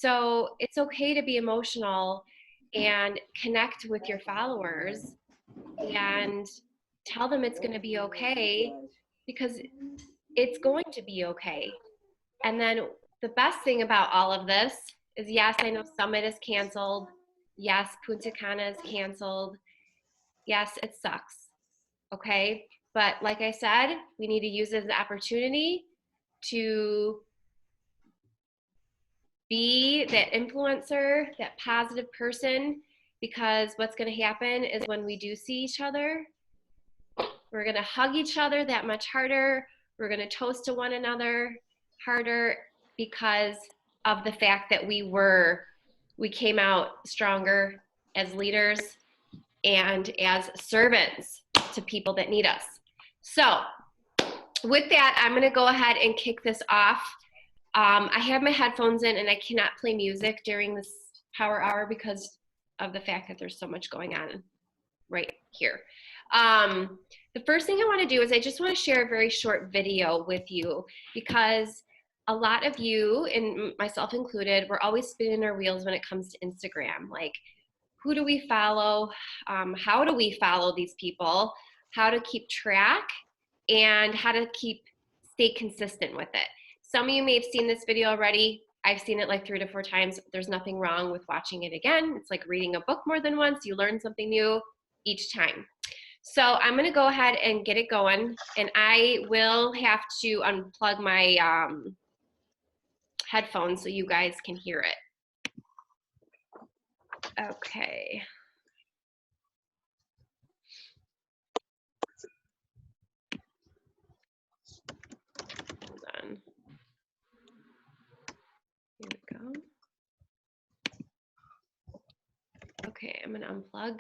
So it's okay to be emotional and connect with your followers and tell them it's going to be okay, because it's going to be okay. And then the best thing about all of this is, yes, I know Summit is canceled. Yes, Punta Cana is canceled. Yes, it sucks. Okay. But like I said, we need to use it as an opportunity to be that influencer, that positive person, because what's going to happen is when we do see each other, we're going to hug each other that much harder. We're going to toast to one another harder, because of the fact that we came out stronger as leaders and as servants to people that need us. So with that, I'm going to go ahead and kick this off. I have my headphones in and I cannot play music during this power hour because of the fact that there's so much going on right here. The first thing I want to do is I just want to share a very short video with you, because a lot of you, and myself included, we're always spinning our wheels when it comes to Instagram. Like, who do we follow? How do we follow these people? How to keep track, and how to stay consistent with it. Some of you may have seen this video already. I've seen it like 3 to 4 times. There's nothing wrong with watching it again. It's like reading a book more than once. You learn something new each time. So I'm gonna go ahead and get it going, and I will have to unplug my headphones so you guys can hear it. Okay. Hold on. Here we go. Okay, I'm gonna unplug.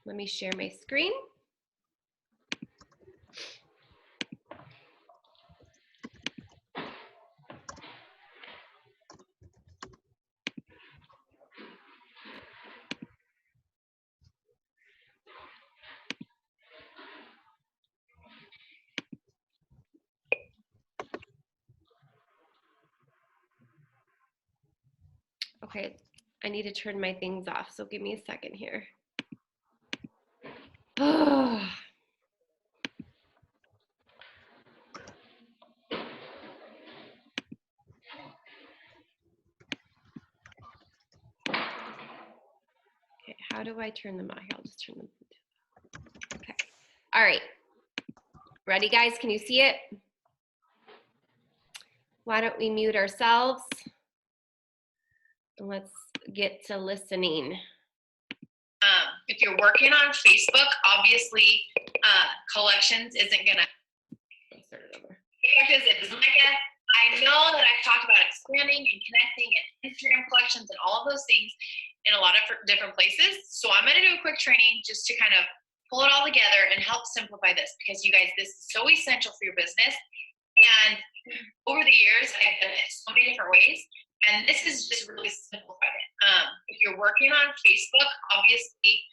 Let me share my screen. Okay, I need to turn my things off, so give me a second here. Oh. Okay, how do I turn them off? Here, I'll just turn them. Okay, all right. Ready, guys? Can you see it? Why don't we mute ourselves? Let's get to listening. If you're working on Facebook, obviously collections isn't gonna. I know that I've talked about expanding and connecting and Instagram collections and all of those things in a lot of different places. So I'm gonna do a quick training just to kind of pull it all together and help simplify this, because you guys, this is so essential for your business. And over the years, I've done it so many different ways. And this is just really simplified it. If you're working on Facebook, obviously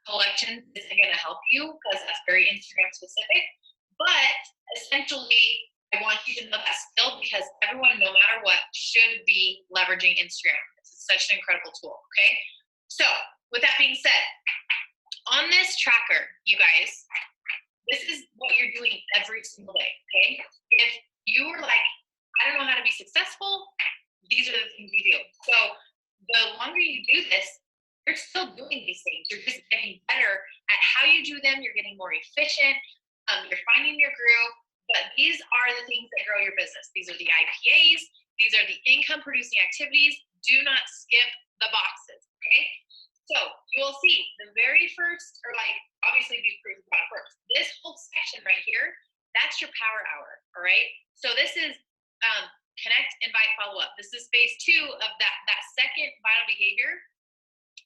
collections isn't going to help you because that's very Instagram specific. But essentially, I want you to know that still, because everyone, no matter what, should be leveraging Instagram. It's such an incredible tool, okay? So with that being said, on this tracker, you guys, this is what you're doing every single day, okay? If you were like, I don't know how to be successful, these are the things you do. So the longer you do this, you're still doing these things. You're just getting better at how you do them. You're getting more efficient. You're finding your groove. But these are the things that grow your business. These are the IPAs. These are the income producing activities. Do not skip the boxes, okay? So you will see the very first, or like, obviously these proofs about it first. This whole section right here, that's your power hour, all right? So this is connect, invite, follow up. This is phase 2 of that second vital behavior.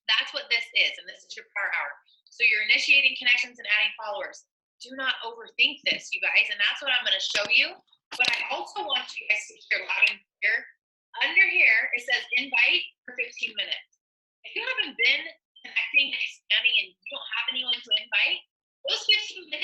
That's what this is, and this is your power hour. So you're initiating connections and adding followers. Do not overthink this, you guys, and that's what I'm going to show you. But I also want you guys to hear loud and clear. Under here, it says invite for 15 minutes. If you haven't been connecting and expanding and you don't have anyone to invite, those 15 minutes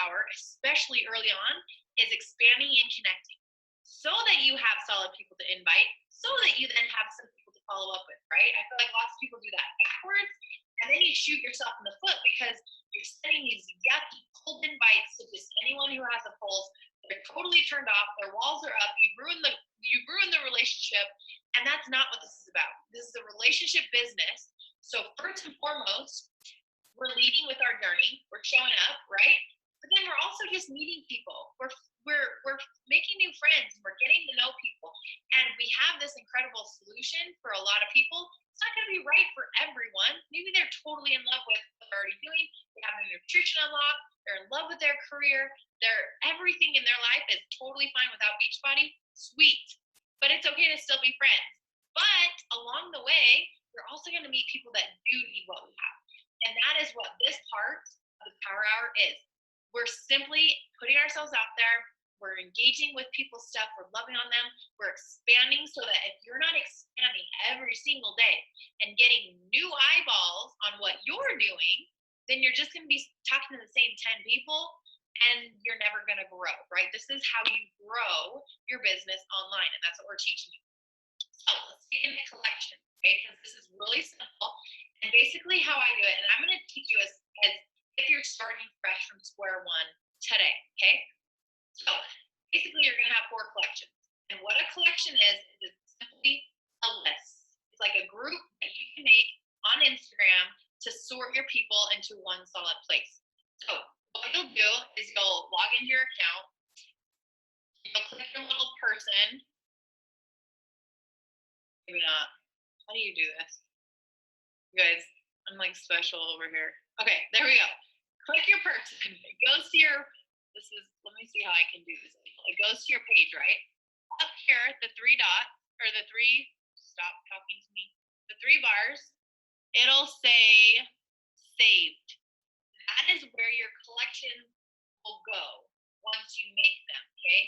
hour, especially early on, is expanding and connecting so that you have solid people to invite, so that you then have some people to follow up with, right? I feel like lots of people do that backwards, and then you shoot yourself in the foot because you're sending these yucky cold invites to just anyone who has a pulse. They're totally turned off. Their walls are up. You ruin the relationship, and that's not what this is about. This is a relationship business. So first and foremost, we're leading with our journey. We're showing up, right? But then we're also just meeting people. We're making new friends. We're getting to know people, and we have this incredible solution for a lot of people. It's not going to be right for everyone. Maybe they're totally in love with what they're already doing. They have a nutrition unlock. They're in love with their career. Everything in their life is totally fine without Beachbody. Sweet, but it's okay to still be friends. But along the way, you're also going to meet people that do need what we have, and that is what this part of the Power Hour is. We're simply putting ourselves out there. We're engaging with people's stuff. We're loving on them. We're expanding so that if you're not expanding every single day and getting new eyeballs on what you're doing, then you're just going to be talking to the same 10 people and you're never going to grow, right? This is how you grow your business online, and that's what we're teaching you. So let's get into collection, okay? Because this is really simple. And basically how I do it, and I'm going to teach you as if you're starting fresh from square one today, okay? So basically you're going to have 4 collections. And what a collection is simply a list. It's like a group that you can make on Instagram to sort your people into one solid place. So what you'll do is you'll log into your account, you'll click your little person. Maybe not. How do you do this? You guys, I'm like special over here. Okay, there we go. Click your person. It goes to your, let me see how I can do this. It goes to your page, right? Up here, the 3 dots, or the 3, stop talking to me, the 3 bars, it'll say saved. That is where your collection will go once you make them, okay?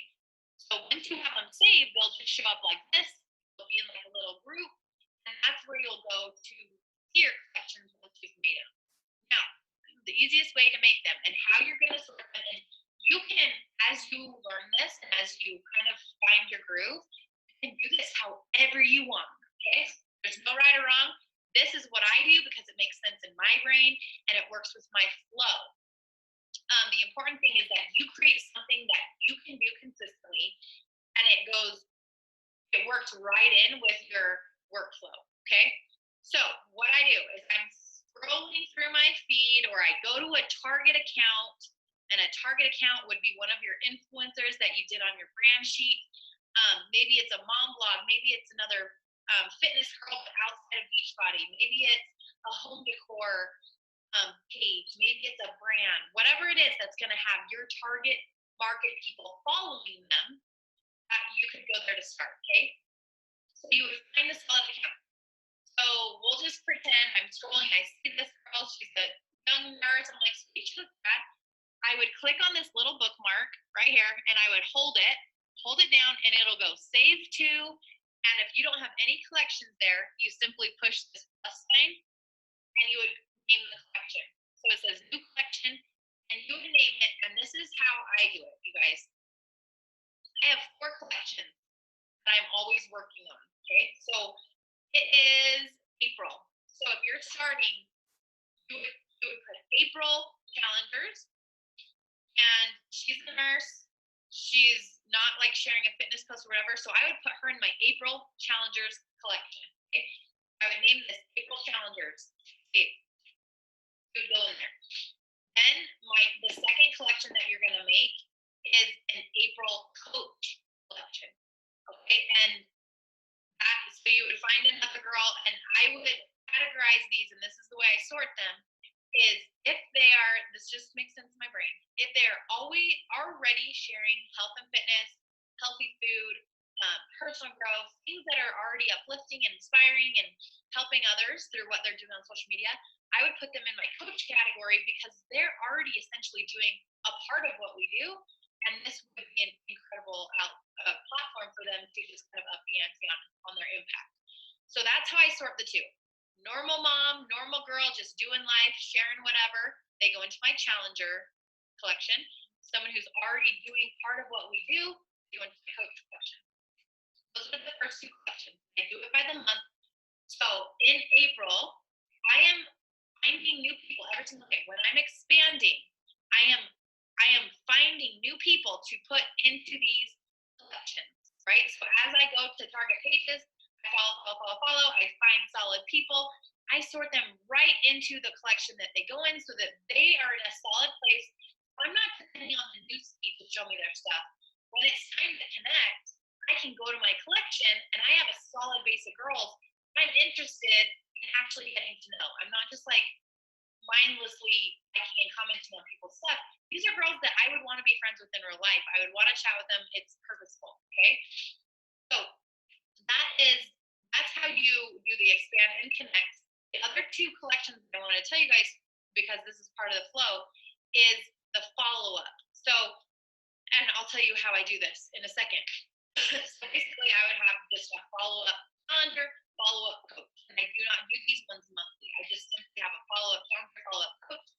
So once you have them saved, they'll just show up like this. They'll be in like a little group, and that's where you'll go to see your collections once you've made them. Now, the easiest way to make them and how you're going to sort them, and you can, as you learn this and as you kind of find your groove, you can do this however you want, okay? There's no right or wrong. This is what I do because it makes sense in my brain and it works with my flow. The important thing is that you create something that you can do consistently, and it works right in with your workflow, okay? So what I do is I'm scrolling through my feed, or I go to a Target account, and a Target account would be one of your influencers that you did on your brand sheet. Maybe it's a mom blog, maybe it's another fitness girl but outside of Beachbody, maybe it's a home decor page, maybe it's a brand, whatever it is that's going to have your target market people following them, you could go there to start, okay? So you would find a solid account. So we'll just pretend I'm scrolling, I see this girl, she's a young nurse, I'm like, sweet, she looks bad. I would click on this little bookmark right here, and I would hold it down, and it'll go save to, and if you don't have any collections there, you simply push this plus sign, and you would name the collection. So it says new collection, and you would name it, and this is how I do it, you guys. I have 4 collections that I'm always working on, okay? So it is April. So if you're starting, you would put April Challengers, and she's a nurse. She's not like sharing a fitness post or whatever, so I would put her in my April Challengers collection, okay? I would name this April Challengers. Okay. You would go in there. Then the second collection that you're going to make is an April Coach collection, okay? And so you would find another girl, and I would categorize these, and this is the way I sort them, is if they are, this just makes sense in my brain, if they are already sharing health and fitness, healthy food, personal growth, things that are already uplifting and inspiring and helping others through what they're doing on social media, I would put them in my coach category because they're already essentially doing a part of what we do, and this would be an incredible platform for them to just kind of up the ante on their impact. So that's how I sort the 2. Normal mom, normal girl, just doing life, sharing whatever, they go into my Challenger collection. someone who's already doing part of what we do, they went to the coach collection. Those are the first 2 collections. I do it by the month. So in April, I am finding new people every single day. When I'm expanding, I am finding new people to put into these collections, right? So as I go to target pages, I follow, I find solid people. I sort them right into the collection that they go in so that they are in a solid place. I'm not depending on the newsfeed to show me their stuff. When it's time to connect, I can go to my collection and I have a solid base of girls I'm interested in actually getting to know. I'm not just like mindlessly liking and commenting on people's stuff. These are girls that I would want to be friends with in real life. I would want to chat with them. It's purposeful. Okay. So that's how you do the expand and connect. The other 2 collections I want to tell you guys, because this is part of the flow, is the follow-up. So, and I'll tell you how I do this in a second. So basically I would have just a follow-up calendar, follow-up coach. And I do not do these ones monthly. I just simply have a follow-up coach.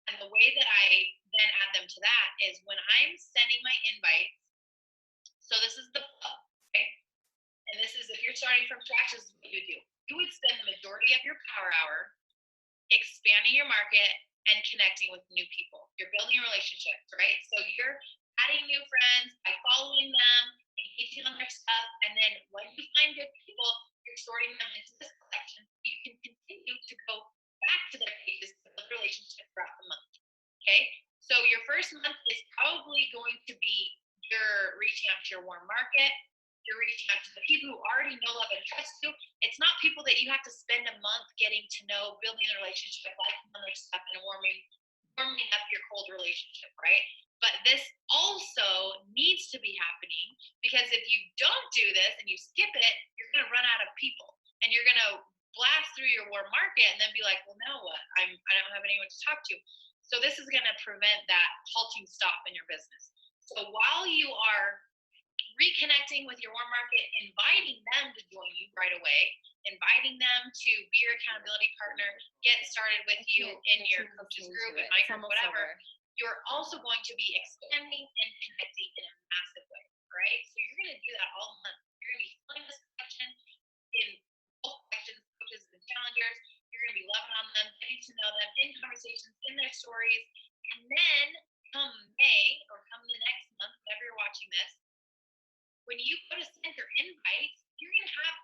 And the way that I then add them to that is when I'm sending my invites. So this is the flow, okay? And this is, if you're starting from scratch, this is what you would do. You would spend the majority of your power hour expanding your market and connecting with new people. You're building relationships, right? So you're adding new friends by following them, engaging on their stuff, and then when you find good people, you're sorting them into this collection. You can continue to go back to their pages to build relationships throughout the month. Okay? So your first month is probably going to be you're reaching out to your warm market. You're reaching out to the people who already know, love, and trust you. It's not people that you have to spend a month getting to know, building a relationship, liking on their stuff, and warming up your cold relationship, right? But this also needs to be happening because if you don't do this and you skip it, you're going to run out of people and you're going to blast through your warm market and then be like, well, now what? I don't have anyone to talk to. So this is going to prevent that halting stop in your business. So while you are reconnecting with your warm market, inviting them to join you right away, inviting them to be your accountability partner, get started with you in your coaches group, in my group, whatever, you're also going to be expanding and connecting in a massive way, right? So you're going to do that all month. You're going to be filling this collection in both collections, coaches and challengers. You're going to be loving on them, getting to know them in conversations, in their stories. And then come May or come the next month, whenever you're watching this, when you go to send your invites, you're going to have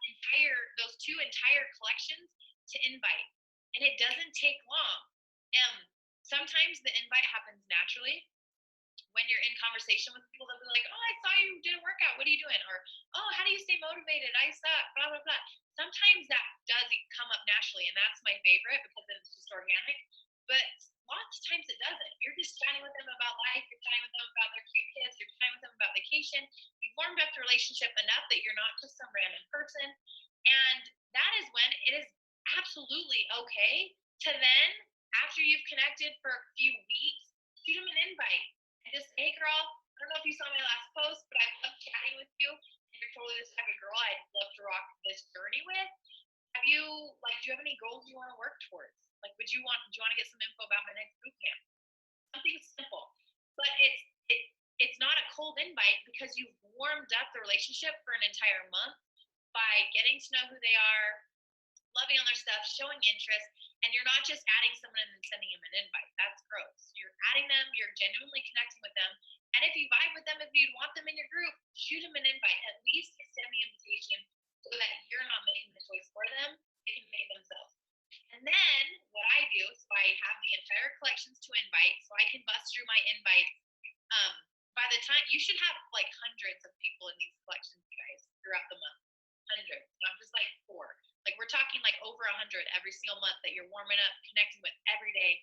those 2 entire collections to invite. And it doesn't take long. Sometimes the invite happens naturally. When you're in conversation with people, they'll be like, oh, I saw you did a workout. What are you doing? Or, oh, how do you stay motivated? I suck, blah, blah, blah. Sometimes that does come up naturally. And that's my favorite because it's just organic. But lots of times it doesn't. You're just chatting with them about life. You're chatting with them about their cute kids. You're chatting with them about vacation. You've warmed up the relationship enough that you're not just some random person. And that is when it is absolutely okay to then, after you've connected for a few weeks, shoot them an invite and just say, hey girl, I don't know if you saw my last post, but I love chatting with you. And you're totally this type of girl I'd love to rock this journey with. Do you have any goals you want to work towards? Like, do you want to get some info about my next boot camp? Something simple, but it's not a cold invite because you've warmed up the relationship for an entire month by getting to know who they are, loving on their stuff, showing interest, and you're not just adding someone and then sending them an invite. That's gross. You're adding them, you're genuinely connecting with them, and if you vibe with them, if you want them in your group, shoot them an invite. At least extend the invitation so that you're not making the choice for them. They can make it themselves. And then what I do is I have the entire collections to invite, so I can bust through my invites. By the time you should have like hundreds of people in these collections, you guys, throughout the month. Hundreds, not just like 4. Like we're talking like over 100 every single month that you're warming up, connecting with every day,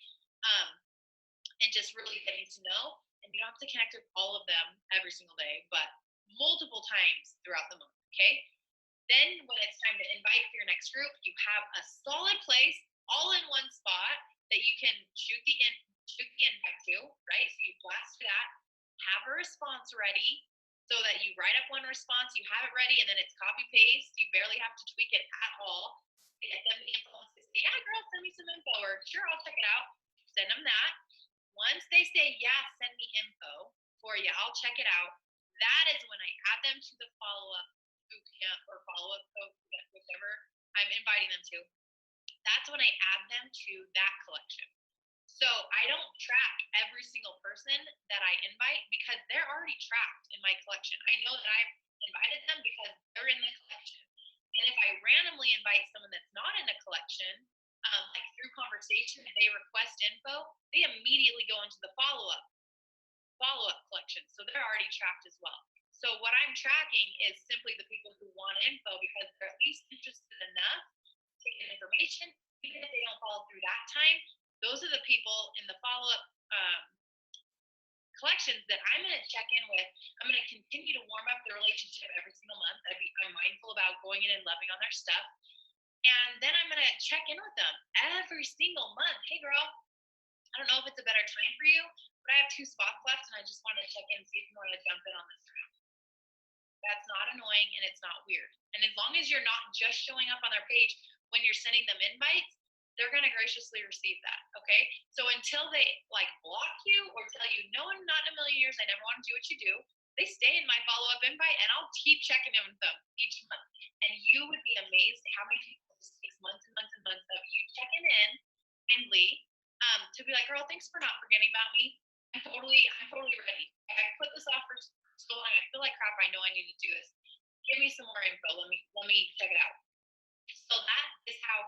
and just really getting to know. And you don't have to connect with all of them every single day, but multiple times throughout the month. Okay. Then when it's time to invite for your next group, you have a solid place all in one spot that you can shoot the invite to, right? So you blast to that, have a response ready so that you write up one response, you have it ready, and then it's copy paste. You barely have to tweak it at all. Get them the info and say, yeah, girl, send me some info, or sure, I'll check it out. Send them that. Once they say, yeah, send me info for you, I'll check it out. That is when I add them to the follow-up boot camp or follow-up coach, whichever I'm inviting them to. That's when I add them to that collection. So I don't track every single person that I invite because they're already tracked in my collection. I know that I've invited them because they're in the collection. And if I randomly invite someone that's not in a collection, like through conversation, if they request info, they immediately go into the follow-up collection. So they're already tracked as well. So what I'm tracking is simply the people who want info because they're at least interested enough to get information, even if they don't follow through that time. Those are the people in the follow-up collections that I'm going to check in with. I'm going to continue to warm up the relationship every single month. I'm mindful about going in and loving on their stuff. And then I'm going to check in with them every single month. Hey, girl, I don't know if it's a better time for you, but I have 2 spots left, and I just want to check in and see if you want to jump in on this round. That's not annoying, and it's not weird. And as long as you're not just showing up on their page when you're sending them invites, they're going to graciously receive that, okay? So until they, like, block you or tell you, no, I'm not in a million years, I never want to do what you do, they stay in my follow-up invite, and I'll keep checking in with them each month. And you would be amazed how many people it takes months and months and months of you checking in kindly to be like, girl, thanks for not forgetting about me. I'm totally ready. I put this off for so long. I feel like crap. I know I need to do this. Give me some more info. Let me check it out. So that is how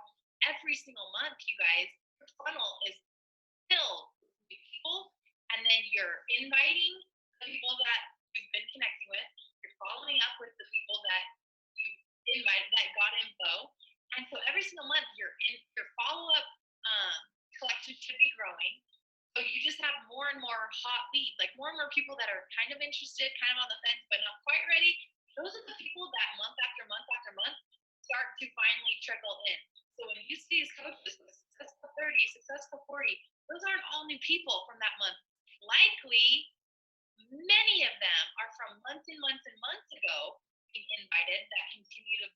every single month, you guys, your funnel is filled with people, and then you're inviting the people that you've been connecting with. You're following up with the people that you invited that got info, and so every single month, your follow-up collection should be growing. So you just have more and more hot leads, like more and more people that are kind of interested, kind of on the fence, but not quite ready. Those are the people that month after month after month start to finally trickle in. So when you see these coaches with successful 30, successful 40, those aren't all new people from that month. Likely, many of them are from months and months and months ago being invited that continue to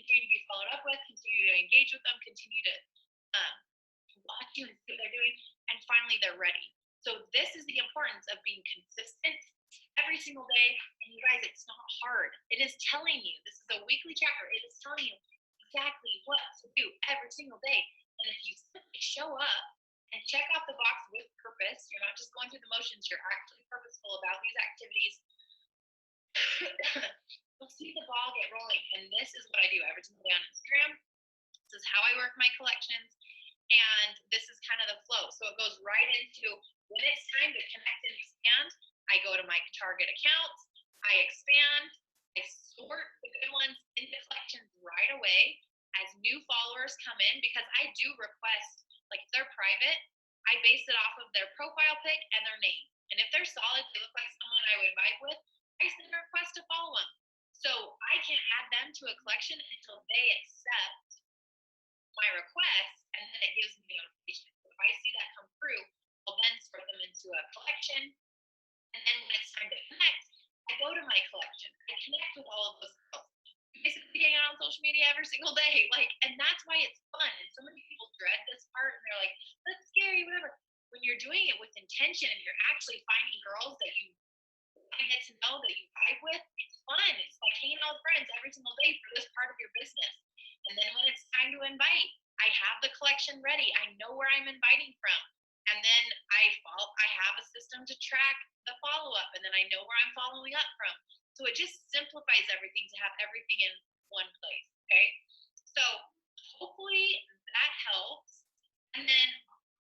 be followed up with, continue to engage with them, continue to watch you and see what they're doing, and finally they're ready. So this is the importance of being consistent every single day. And you guys, it's not hard. It is telling you, this is a weekly tracker, it is telling you exactly what to do every single day. And if you simply show up and check off the box with purpose, you're not just going through the motions, you're actually purposeful about these activities, you'll see the ball get rolling. And this is what I do every single day on Instagram. This is how I work my collections. And this is kind of the flow. So it goes right into when it's time to connect and expand, I go to my target accounts, I expand, I sort the good ones into collections right away as new followers come in, because I do request, like if they're private, I base it off of their profile pic and their name. And if they're solid, they look like someone I would vibe with, I send a request to follow them. So I can't add them to a collection until they accept my request, and then it gives me notification. So if I see that come through, I'll then sort them into a collection. And then when it's time to connect, I go to my collection. I connect with all of those girls. We basically hang out on social media every single day. And that's why it's fun. And so many people dread this part and they're like, that's scary, whatever. When you're doing it with intention and you're actually finding girls that you get to know, that you vibe with, it's fun. It's like hanging out with friends every single day for this part of your business. And then when it's time to invite, I have the collection ready. I know where I'm inviting from. And then I have a system to track the follow-up, and then I know where I'm following up from. So it just simplifies everything to have everything in one place, okay? So hopefully that helps. And then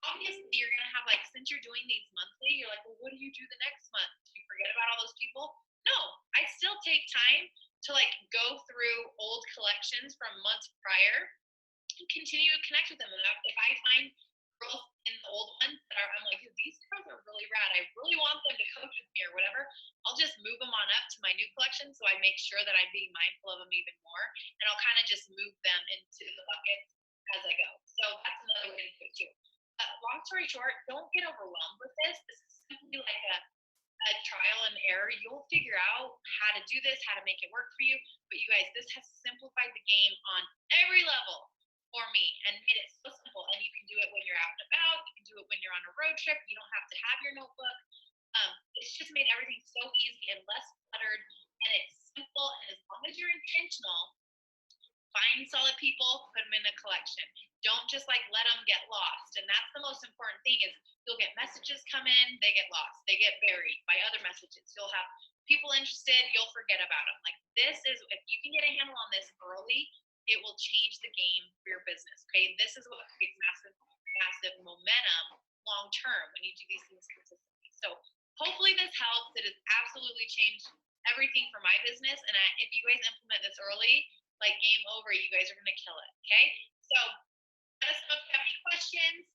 obviously you're gonna have, like, since you're doing these monthly, you're like, well, what do you do the next month? Do you forget about all those people? No, I still take time to, like, go through old collections from months prior and continue to connect with them. And if I find girls in the old ones that I'm like, dude, these girls are really rad, I really want them to coach with me or whatever, I'll just move them on up to my new collection, so I make sure that I'm being mindful of them even more, and I'll kind of just move them into the buckets as I go. So that's another way to do it too. Long story short, don't get overwhelmed with this. This is simply like a trial and error. You'll figure out how to do this, how to make it work for you. But you guys, this has simplified the game on every level. for me and made it so simple. And you can do it when you're out and about. You can do it when you're on a road trip. You don't have to have your notebook. It's just made everything so easy and less cluttered, and it's simple. And as long as you're intentional, find solid people, put them in a collection. Don't just like let them get lost. And that's the most important thing is you'll get messages come in, they get lost, they get buried by other messages. You'll have people interested, you'll forget about them. Like this is, if you can get a handle on this early, it will change the game for your business. Okay, this is what creates massive momentum long term when you do these things consistently. So hopefully this helps. It has absolutely changed everything for my business. And if you guys implement this early, like game over, you guys are gonna kill it. Okay, so let us know if you have any questions.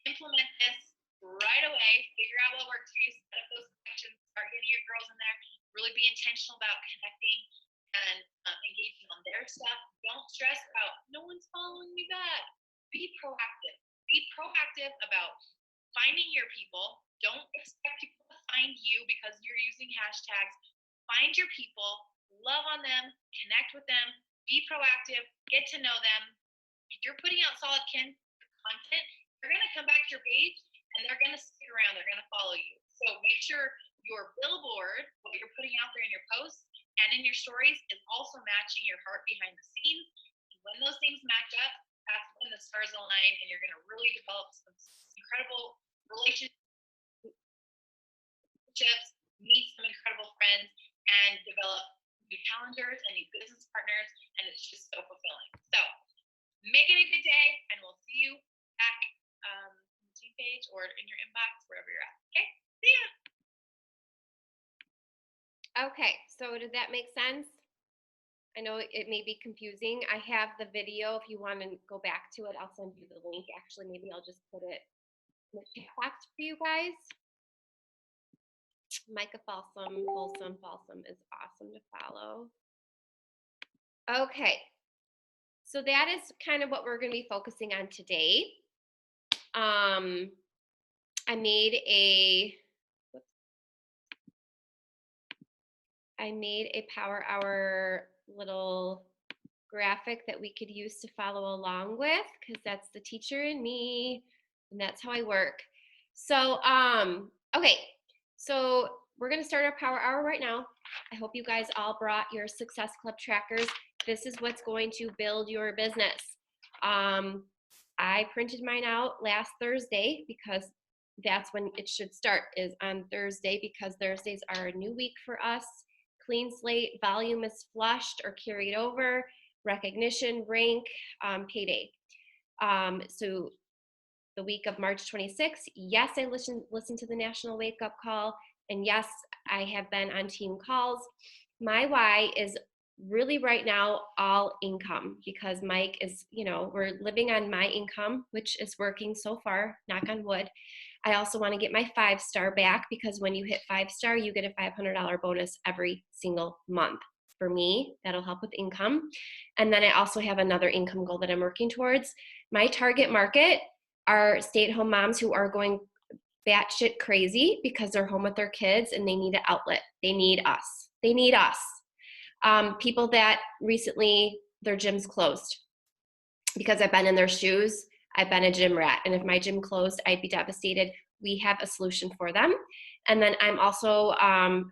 Implement this right away. Figure out what works for you. Set up those connections. Start getting your girls in there. Really be intentional about connecting and engaging on their stuff. Don't stress about no one's following me back. Be proactive. Be proactive about finding your people. Don't expect people to find you because you're using hashtags. Find your people. Love on them. Connect with them. Be proactive. Get to know them. If you're putting out solid content, they're going to come back to your page and they're going to stick around. They're going to follow you. So make sure your billboard, what you're putting out there in your posts and in your stories, is also matching your heart behind the scenes. And when those things match up, that's when the stars align and you're going to really develop some incredible relationships, meet some incredible friends, and develop new calendars and new business partners. And it's just so fulfilling. So make it a good day, and we'll see you back on the team page or in your inbox, wherever you're at. Okay, see ya. Okay, so did that make sense? I know it may be confusing. I have the video. If you want to go back to it, I'll send you the link. Actually, maybe I'll just put it in the chat box for you guys. Micah Folsom is awesome to follow. Okay, so that is kind of what we're going to be focusing on today. I made a Power Hour little graphic that we could use to follow along with, because that's the teacher in me, and that's how I work. So, okay, so we're going to start our Power Hour right now. I hope you guys all brought your Success Club trackers. This is what's going to build your business. I printed mine out last Thursday because that's when it should start, is on Thursday, because Thursdays are a new week for us. Clean slate, volume is flushed or carried over, recognition, rank, payday. So the week of March 26th, yes, I listened to the National Wake Up Call, and yes, I have been on team calls. My why is really right now all income, because Mike is, we're living on my income, which is working so far, knock on wood. I also want to get my 5-star back, because when you hit 5-star, you get a $500 bonus every single month. For me, that'll help with income. And then I also have another income goal that I'm working towards. My target market are stay-at-home moms who are going batshit crazy because they're home with their kids and they need an outlet. They need us. They need us. People that recently their gym's closed, because I've been in their shoes. I've been a gym rat, and if my gym closed, I'd be devastated. We have a solution for them. And then I'm also, I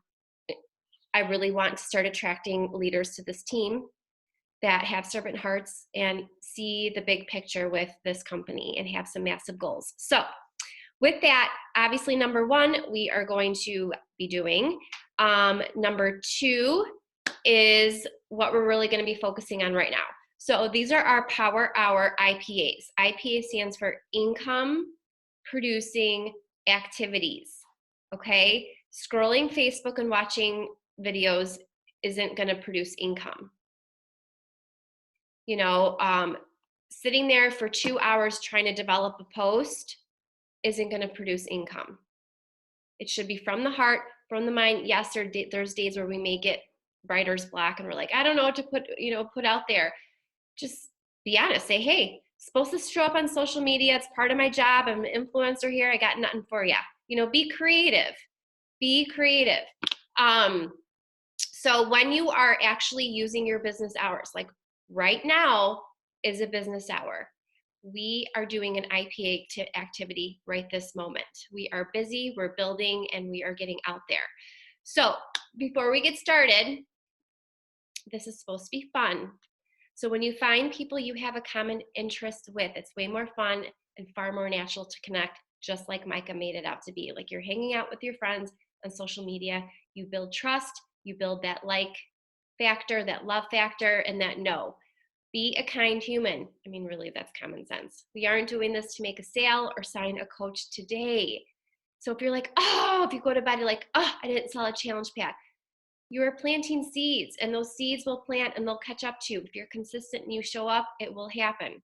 really want to start attracting leaders to this team that have servant hearts and see the big picture with this company and have some massive goals. So with that, obviously, number one, we are going to be doing. Number two is what we're really going to be focusing on right now. So these are our Power Hour IPAs. IPA stands for income producing activities, okay? Scrolling Facebook and watching videos isn't going to produce income. Sitting there for 2 hours trying to develop a post isn't going to produce income. It should be from the heart, from the mind. Yes, there's days where we may get writer's block and we're like, I don't know what to put out there. Just be honest. Say, hey, supposed to show up on social media. It's part of my job. I'm an influencer here. I got nothing for you. Be creative. Be creative. So when you are actually using your business hours, like right now, is a business hour. We are doing an IPA activity right this moment. We are busy, we're building, and we are getting out there. So before we get started, this is supposed to be fun. So when you find people you have a common interest with, it's way more fun and far more natural to connect, just like Micah made it out to be. Like you're hanging out with your friends on social media, you build trust, you build that like factor, that love factor, and that no. Be a kind human. I mean, really, that's common sense. We aren't doing this to make a sale or sign a coach today. So if you're like, oh, if you go to bed, you're like, oh, I didn't sell a challenge pack. You're planting seeds, and those seeds will plant and they'll catch up to you. If you're consistent and you show up, it will happen.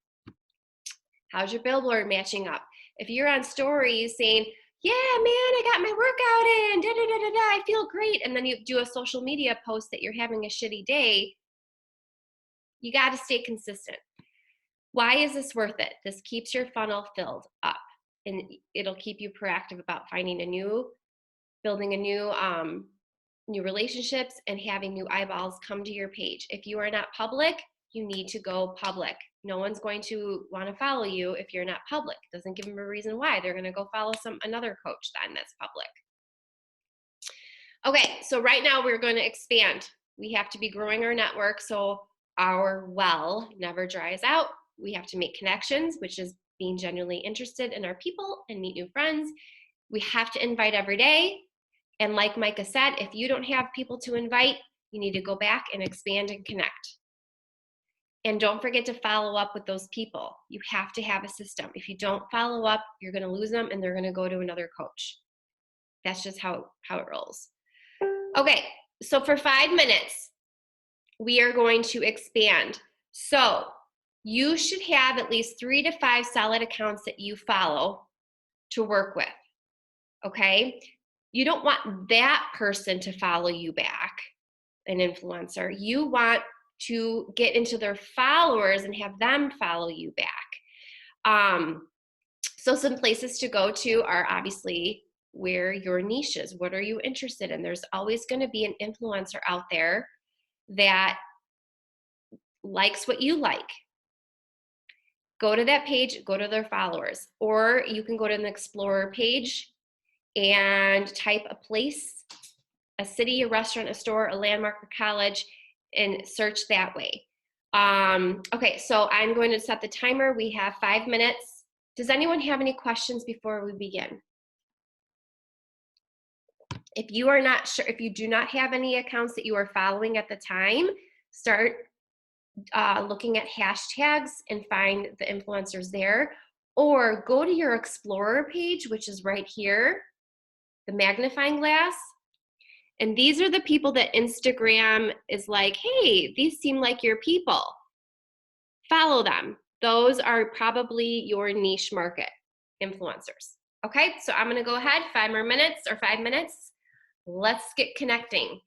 How's your billboard matching up? If you're on stories saying, yeah, man, I got my workout in, da da da da da, I feel great, and then you do a social media post that you're having a shitty day, you got to stay consistent. Why is this worth it? This keeps your funnel filled up, and it'll keep you proactive about finding building a new relationships and having new eyeballs come to your page. If you are not public, you need to go public. No one's going to want to follow you if you're not public. It doesn't give them a reason why. They're going to go follow another coach then that's public. Okay, so right now we're going to expand. We have to be growing our network so our well never dries out. We have to make connections, which is being genuinely interested in our people and meet new friends. We have to invite every day. And like Micah said, if you don't have people to invite, you need to go back and expand and connect. And don't forget to follow up with those people. You have to have a system. If you don't follow up, you're going to lose them and they're going to go to another coach. That's just how it rolls. Okay, so for 5 minutes, we are going to expand. So you should have at least 3 to 5 solid accounts that you follow to work with, okay? You don't want that person to follow you back, an influencer. You want to get into their followers and have them follow you back. So some places to go to are obviously where your niche is. What are you interested in? There's always going to be an influencer out there that likes what you like. Go to that page, go to their followers, or you can go to an Explorer page and type a place, a city, a restaurant, a store, a landmark, or college, and search that way. Okay, so I'm going to set the timer. We have 5 minutes. Does anyone have any questions before we begin? If you are not sure, if you do not have any accounts that you are following at the time, start looking at hashtags and find the influencers there, or go to your Explorer page, which is right here, the magnifying glass. And these are the people that Instagram is like, hey, these seem like your people. Follow them. Those are probably your niche market influencers. Okay, so I'm gonna go ahead, 5 more minutes or 5 minutes. Let's get connecting.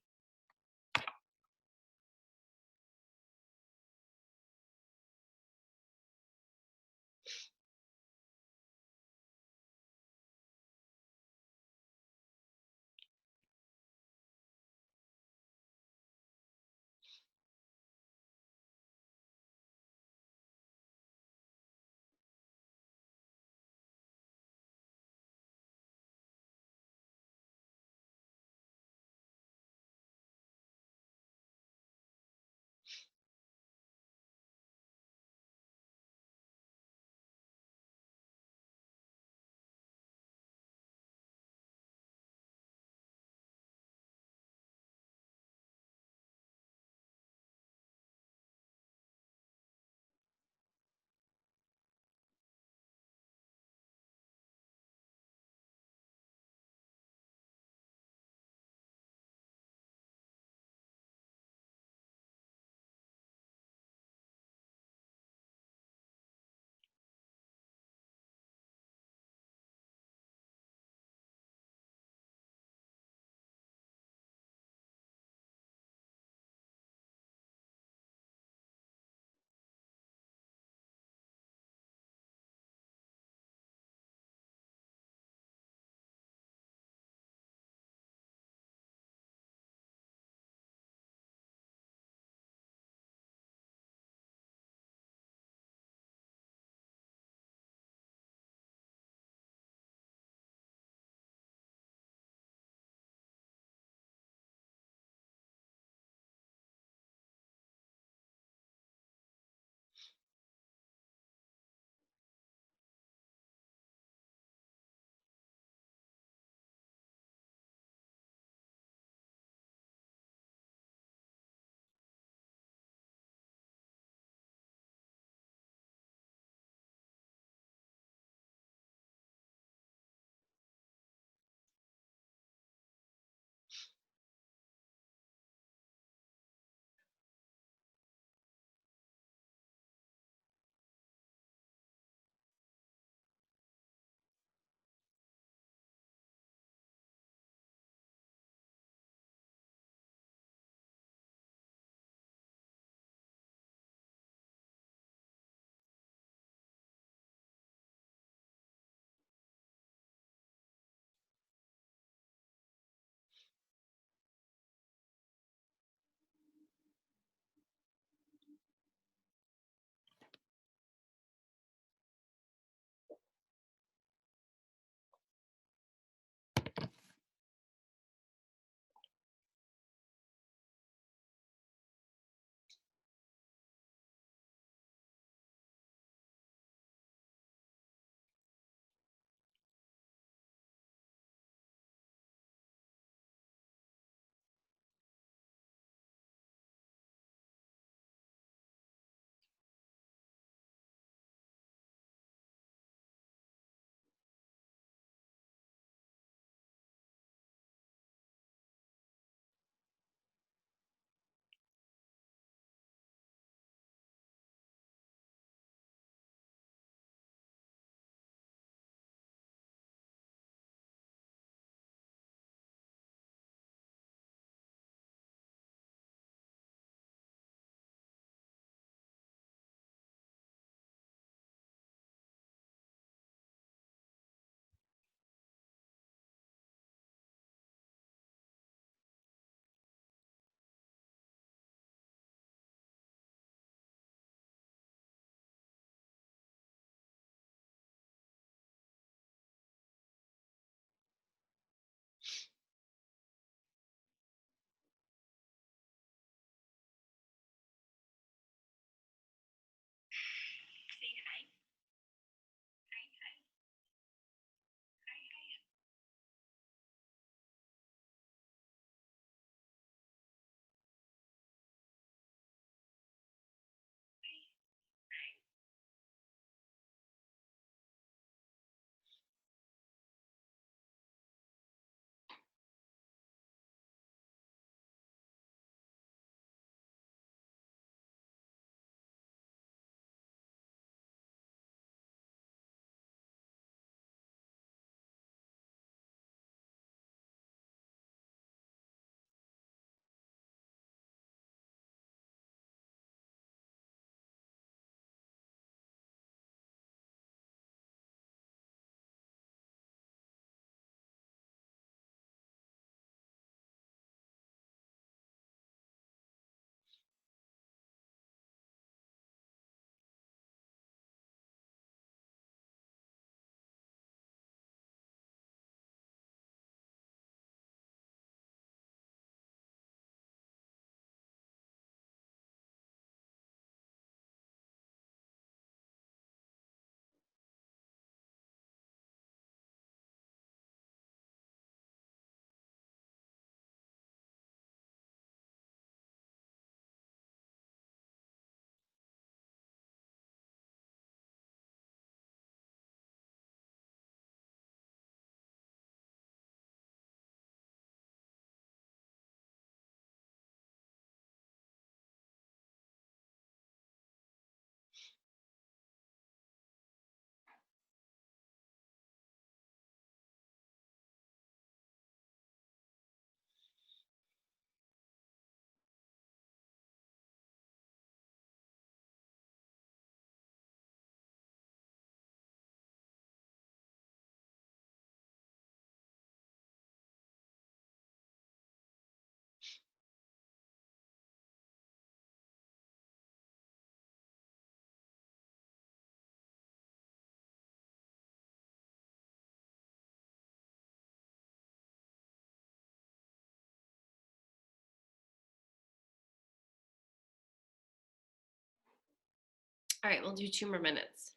All right, we'll do 2 more minutes.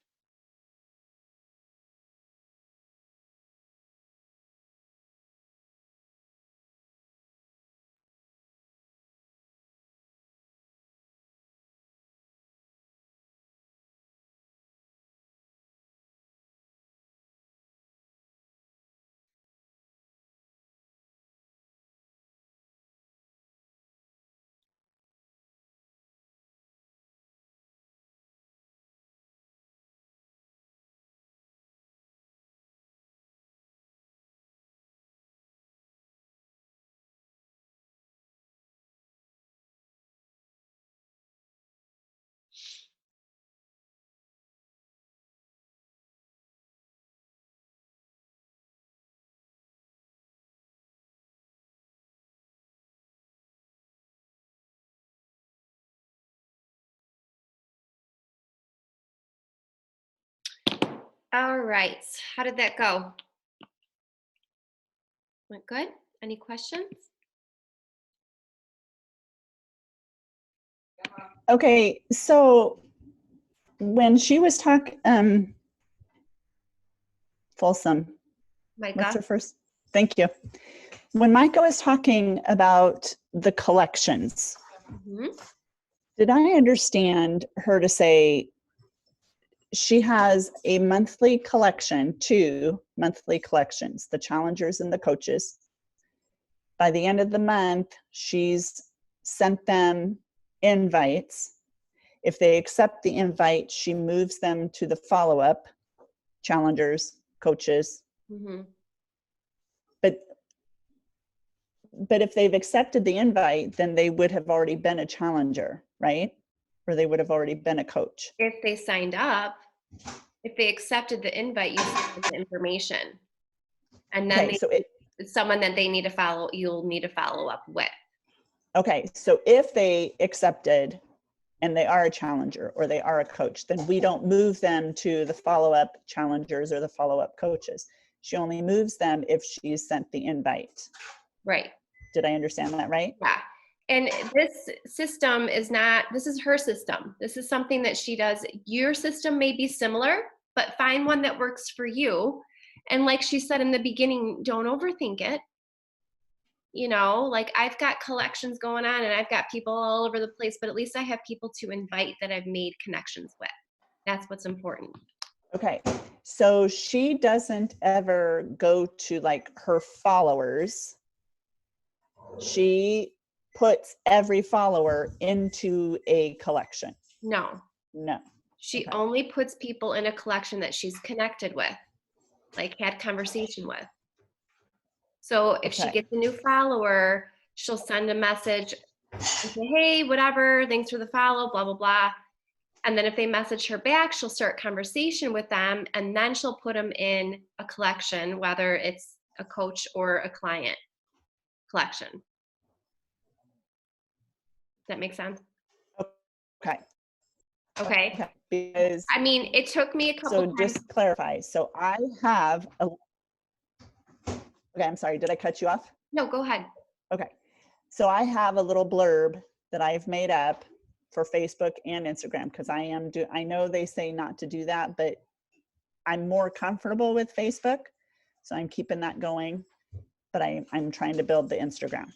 All right, how did that go? Went good? Any questions? Okay, so when she was talking, Folsom, what's Micah? her first? Thank you. When Micah was talking about the collections, Mhm. did I understand her to say she has a monthly collection, 2 monthly collections, the challengers and the coaches? By the end of the month, she's sent them invites. If they accept the invite, she moves them to the follow-up, challengers, coaches. Mhm. But if they've accepted the invite, then they would have already been a challenger, right? Or they would have already been a coach. If they signed up, if they accepted the invite, you send the information. And then Okay, so someone that they need to follow, you'll need to follow up with. okay, so if they accepted and they are a challenger or they are a coach, then we don't move them to the follow-up challengers or the follow-up coaches. She only moves them if she's sent the invite. Right. Did I understand that right? Yeah. And this system is not, this is her system. This is something that she does. Your system may be similar, but find one that works for you. And like she said in the beginning, don't overthink it. You know, like I've got collections going on and I've got people all over the place, but at least I have people to invite that I've made connections with. That's what's important. Okay, so she doesn't ever go to like her followers. She puts every follower into a collection. No, No. she Okay. only puts people in a collection that she's connected with, like had conversation with. So if she Okay. gets a new follower, she'll send a message and say, hey, whatever, thanks for the follow, blah, blah, blah. And then if they message her back, she'll start conversation with them, and then she'll put them in a collection, whether it's a coach or a client collection. Does that make sense? Okay. Okay. Okay. Because I mean, it took me a couple so times. just clarify. So I have a, okay, I'm sorry, did I cut you off? No, go ahead. Okay. So I have a little blurb that I've made up for Facebook and Instagram because I know they say not to do that, but I'm more comfortable with Facebook. So I'm keeping that going, but I'm trying to build the Instagram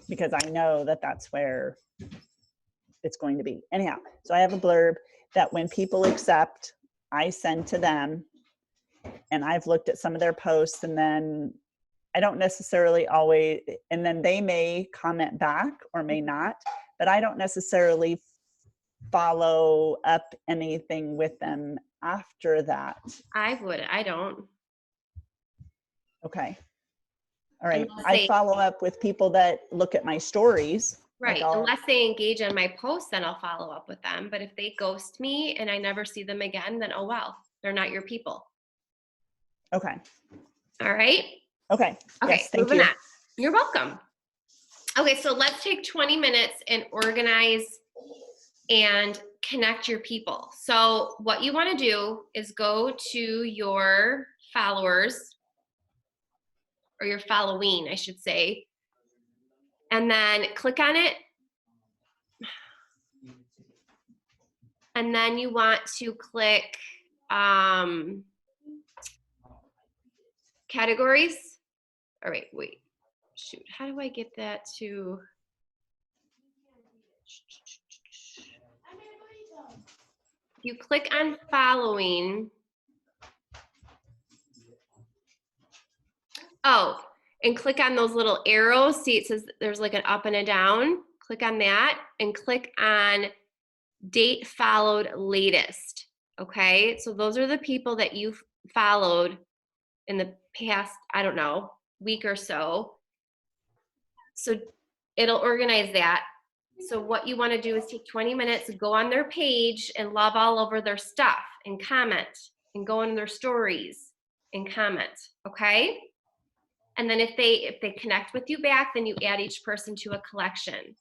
because I know that that's where it's going to be. Anyhow, so I have a blurb that when people accept, I send to them, and I've looked at some of their posts, and then I don't necessarily always, and then they may comment back or may not, but I don't necessarily follow up anything with them after that. I don't. Okay. All right. Unless I they, follow up with people that look at my stories. right. Like Unless they engage in my posts, then I'll follow up with them. But if they ghost me and I never see them again, then oh well, they're not your people. okay. All right. Okay. Okay. Yes, thank Moving you. on. You're welcome. Okay, so let's take 20 minutes and organize and connect your people. So what you want to do is go to your followers, or your following, I should say, and then click on it. And then you want to click categories. All right, wait, shoot, how do I get that to? You click on following. Oh, and click on those little arrows. See, it says there's like an up and a down. Click on that and click on date followed latest. Okay, so those are the people that you've followed in the past, I don't know, week or so. So it'll organize that. So what you want to do is take 20 minutes, go on their page and love all over their stuff and comment and go in their stories and comment, okay? And then if they connect with you back, then you add each person to a collection.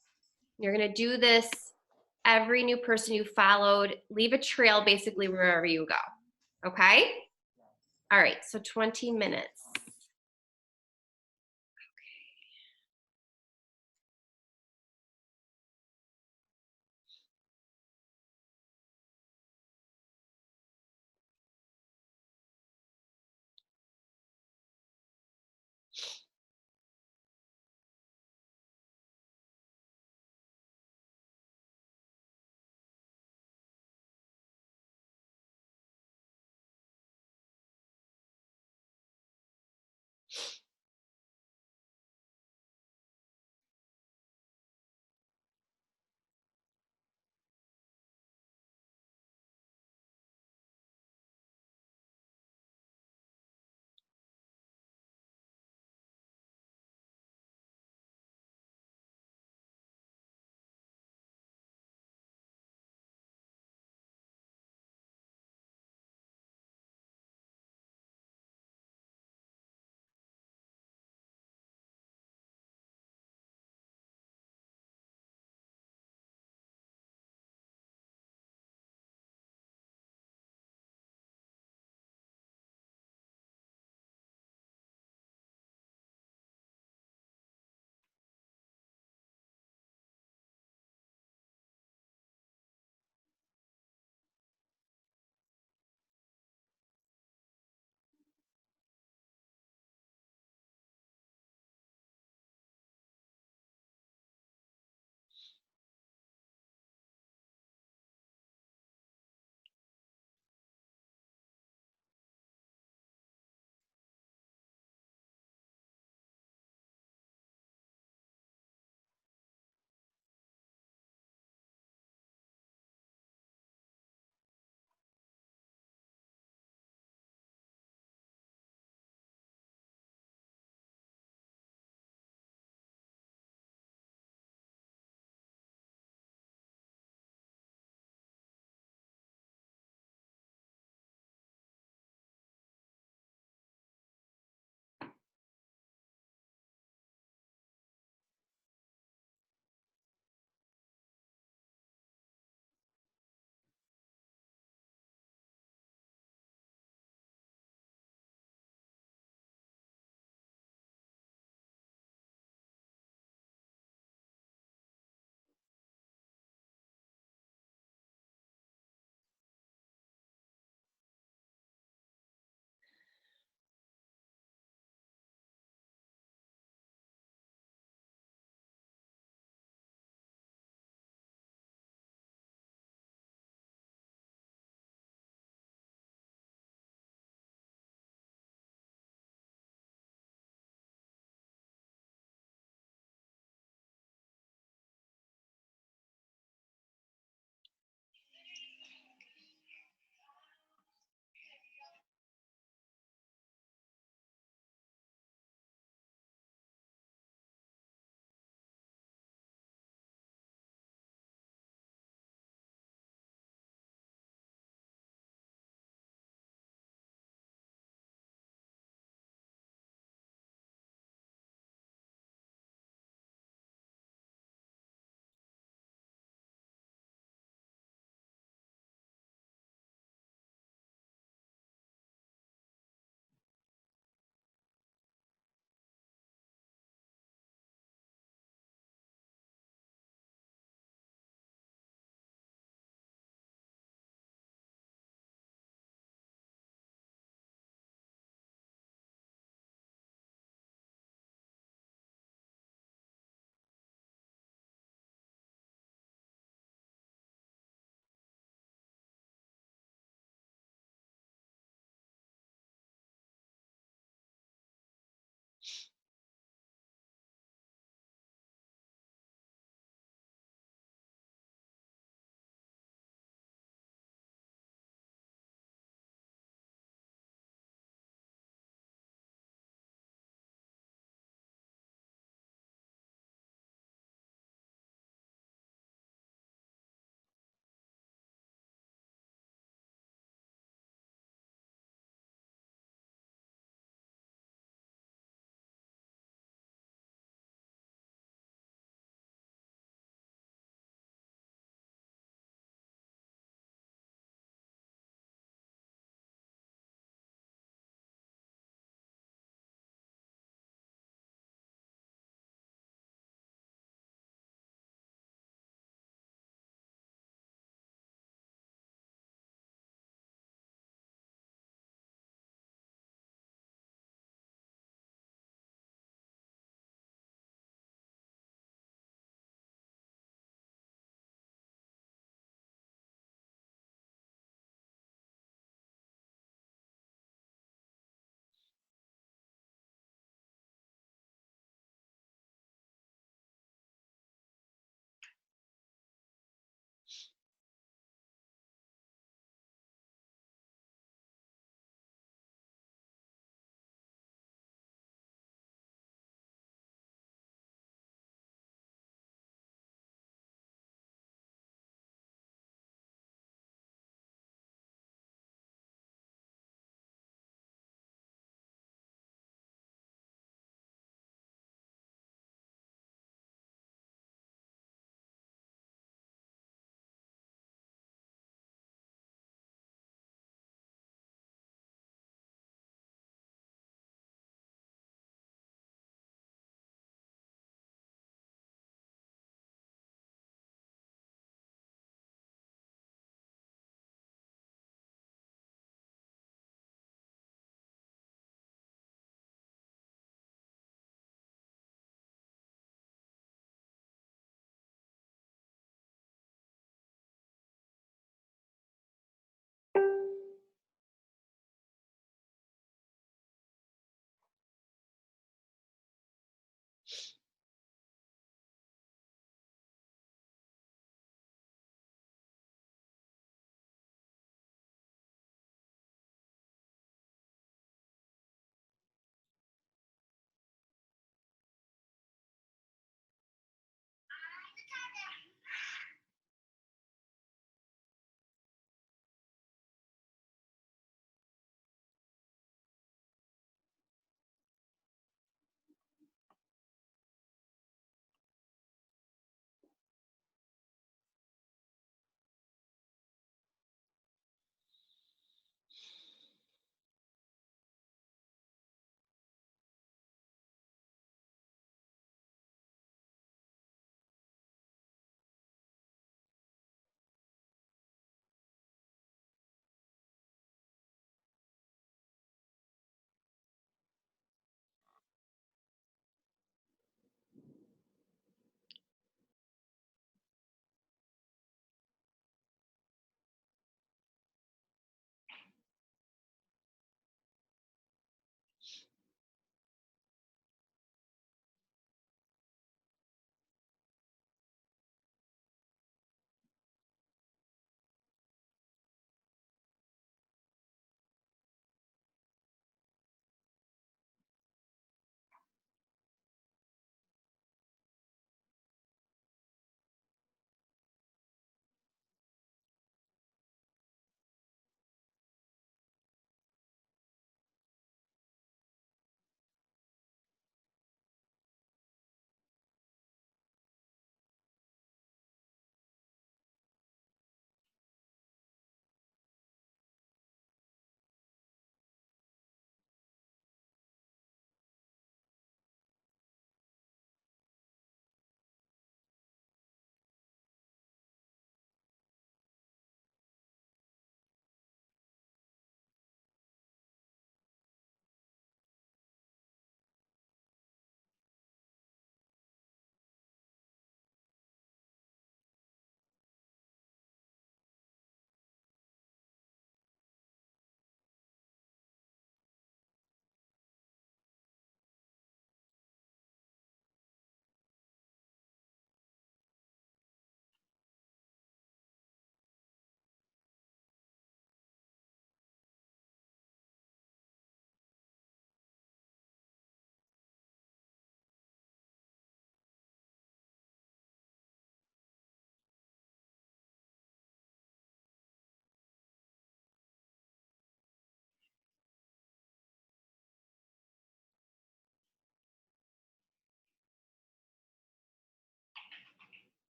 You're gonna do this every new person you followed, leave a trail basically wherever you go, okay? All right, so 20 minutes.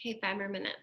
Okay, 5 more minutes.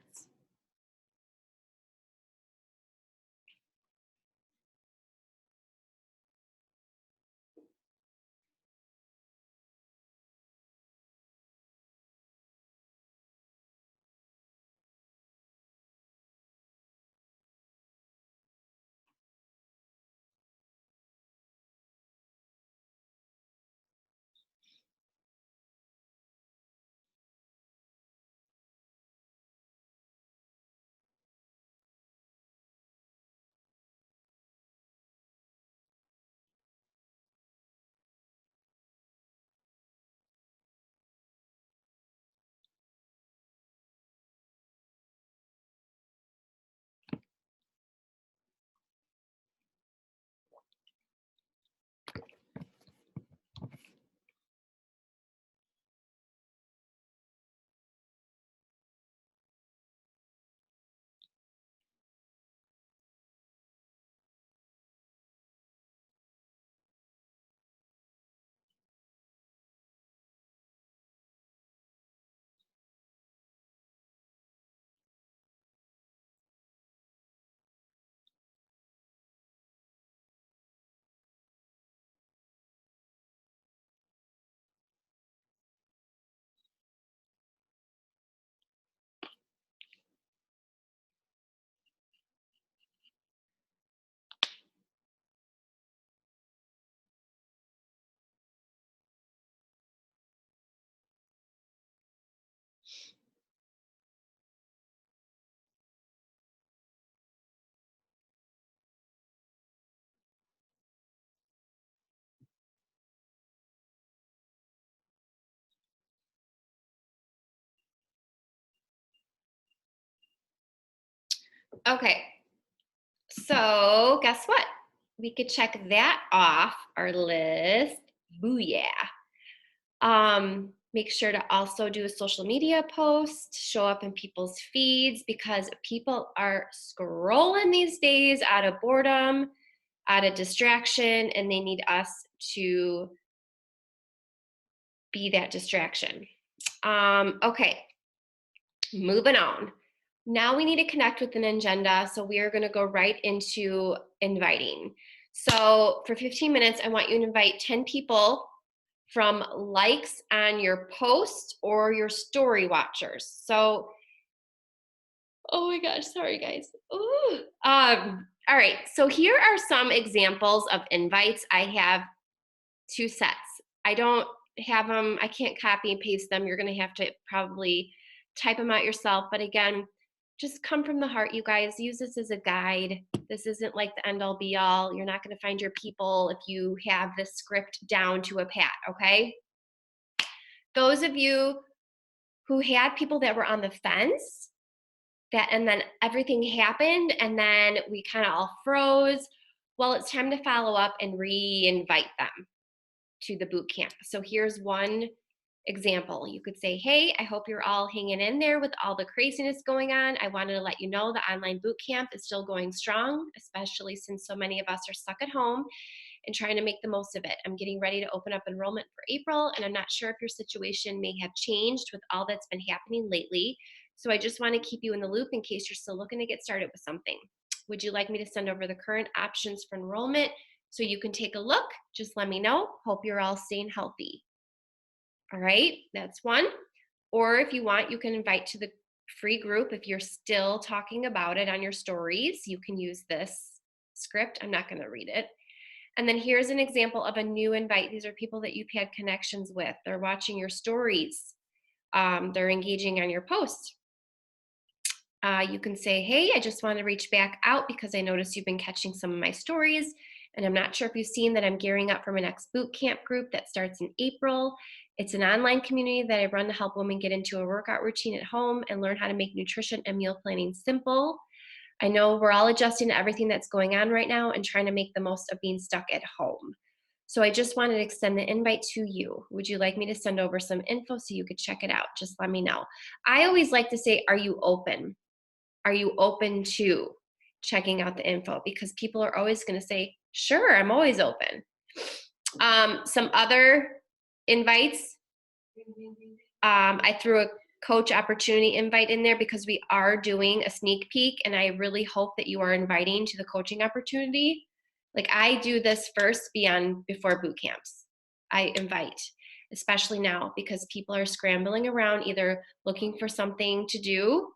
Okay, so guess what? We could check that off our list. Booyah. Make sure to also do a social media post, show up in people's feeds, because people are scrolling these days out of boredom, out of distraction, and they need us to be that distraction. Okay, moving on. Now we need to connect with an agenda, so we are going to go right into inviting. So for 15 minutes, I want you to invite 10 people from likes on your post or your story watchers. So, oh my gosh, sorry guys. Ooh. All right, so here are some examples of invites. I have 2 sets. I don't have them, I can't copy and paste them. You're gonna have to probably type them out yourself. But again, just come from the heart, you guys. Use this as a guide. This isn't like the end all be all. You're not gonna find your people if you have this script down to a pat, okay? Those of you who had people that were on the fence, and then everything happened and then we kind of all froze, well, it's time to follow up and re-invite them to the boot camp. So here's one example. You could say, hey, I hope you're all hanging in there with all the craziness going on. I wanted to let you know the online boot camp is still going strong, especially since so many of us are stuck at home and trying to make the most of it. I'm getting ready to open up enrollment for April, and I'm not sure if your situation may have changed with all that's been happening lately. So I just want to keep you in the loop in case you're still looking to get started with something. Would you like me to send over the current options for enrollment so you can take a look? Just let me know. Hope you're all staying healthy. All right, that's one. Or if you want, you can invite to the free group. If you're still talking about it on your stories, you can use this script. I'm not going to read it. And then here's an example of a new invite. These are people that you've had connections with. They're watching your stories. They're engaging on your posts. You can say, hey, I just want to reach back out because I noticed you've been catching some of my stories. And I'm not sure if you've seen that I'm gearing up for my next boot camp group that starts in April. It's an online community that I run to help women get into a workout routine at home and learn how to make nutrition and meal planning simple. I know we're all adjusting to everything that's going on right now and trying to make the most of being stuck at home. So I just wanted to extend the invite to you. Would you like me to send over some info so you could check it out? Just let me know. I always like to say, are you open? Are you open to checking out the info? Because people are always going to say, sure, I'm always open. Some other invites. I threw a coach opportunity invite in there because we are doing a sneak peek, and I really hope that you are inviting to the coaching opportunity. Like, I do this first before boot camps. I invite, especially now, because people are scrambling around either looking for something to do,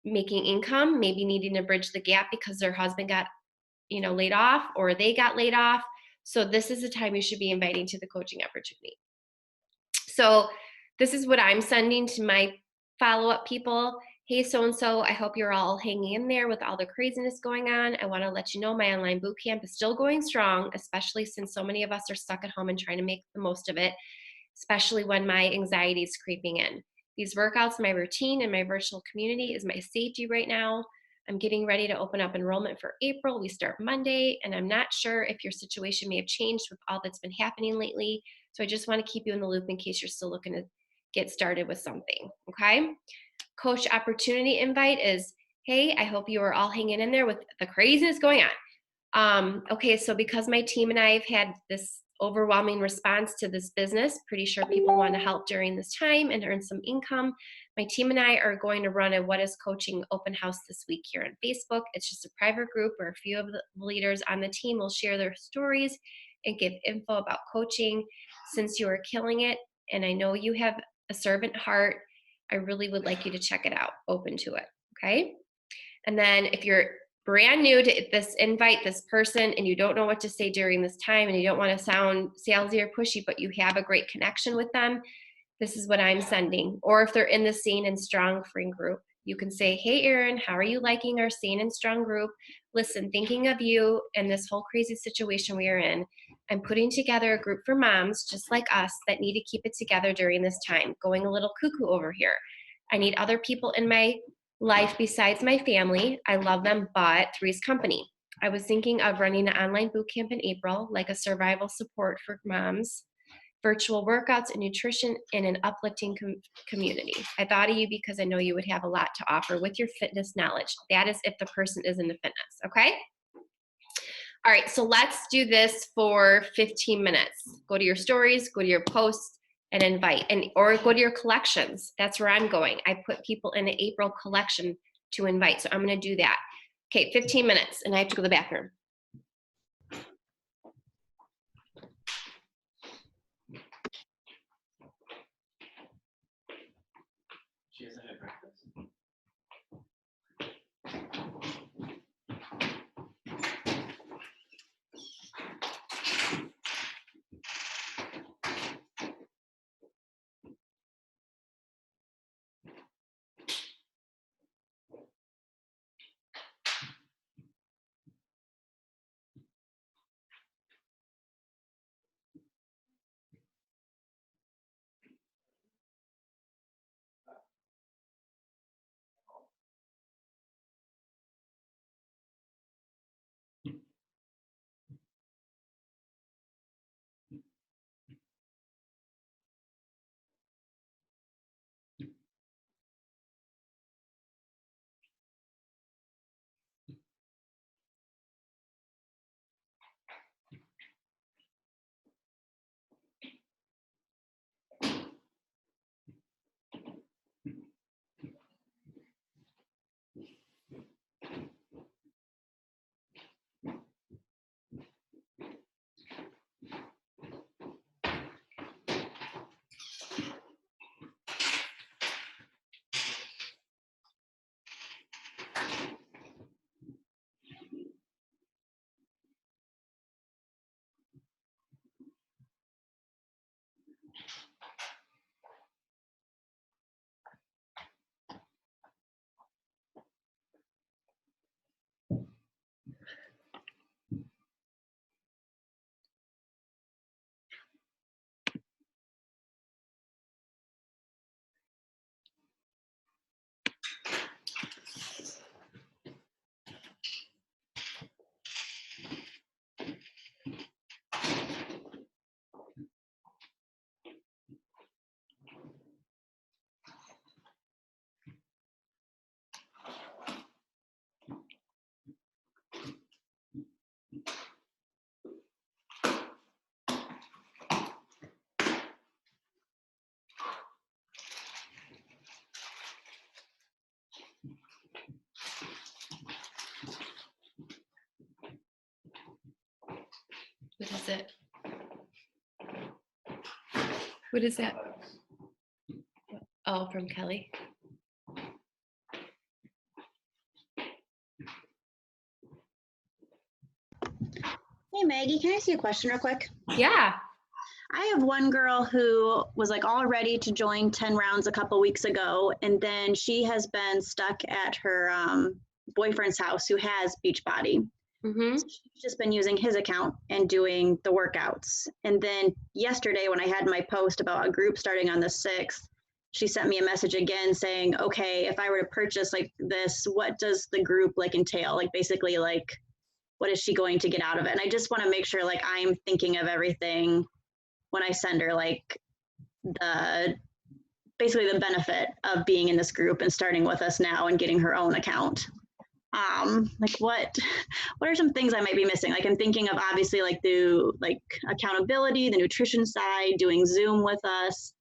making income, maybe needing to bridge the gap because their husband got, laid off, or they got laid off. So this is the time you should be inviting to the coaching opportunity. So this is what I'm sending to my follow-up people. Hey, so-and-so, I hope you're all hanging in there with all the craziness going on. I want to let you know my online boot camp is still going strong, especially since so many of us are stuck at home and trying to make the most of it, especially when my anxiety is creeping in. These workouts, my routine, and my virtual community is my safety right now. I'm getting ready to open up enrollment for April. We start Monday, and I'm not sure if your situation may have changed with all that's been happening lately. So I just want to keep you in the loop in case you're still looking to get started with something, okay? Coach opportunity invite is, hey, I hope you are all hanging in there with the craziness going on. Okay, so because my team and I have had this overwhelming response to this business, pretty sure people want to help during this time and earn some income. My team and I are going to run a What is Coaching open house this week here on Facebook. It's just a private group where a few of the leaders on the team will share their stories and give info about coaching. Since you are killing it, and I know you have a servant heart, I really would like you to check it out, open to it, okay? And then if you're brand new to this invite, this person, and you don't know what to say during this time, and you don't want to sound salesy or pushy, but you have a great connection with them, this is what I'm sending. Or if they're in the Sane and Strong free group, you can say, hey, Erin, how are you liking our Sane and Strong group? Listen, thinking of you and this whole crazy situation we are in, I'm putting together a group for moms just like us that need to keep it together during this time, going a little cuckoo over here. I need other people in my life besides my family. I love them, but Three's Company. I was thinking of running an online boot camp in April, like a survival support for moms, virtual workouts and nutrition in an uplifting community. I thought of you because I know you would have a lot to offer with your fitness knowledge. That is if the person is into fitness, okay? All right, so let's do this for 15 minutes. Go to your stories, go to your posts, and invite, or go to your collections. That's where I'm going. I put people in the April collection to invite, so I'm gonna do that. Okay, 15 minutes, and I have to go to the bathroom. She hasn't had breakfast. What is it? What is that? Oh, from Kelly. Hey Maggie, can I ask you a question real quick? Yeah. I have one girl who was like all ready to join 10 rounds a couple weeks ago, and then she has been stuck at her boyfriend's house who has Beachbody. Mm-hmm. So she's just been using his account and doing the workouts. And then yesterday, when I had my post about a group starting on the 6th, she sent me a message again saying, okay, if I were to purchase like this, what does the group like entail? Like basically like, what is she going to get out of it? And I just want to make sure like I'm thinking of everything when I send her like the basically the benefit of being in this group and starting with us now and getting her own account. Like what are some things I might be missing? Like I'm thinking of obviously like the like accountability, the nutrition side, doing Zoom with us.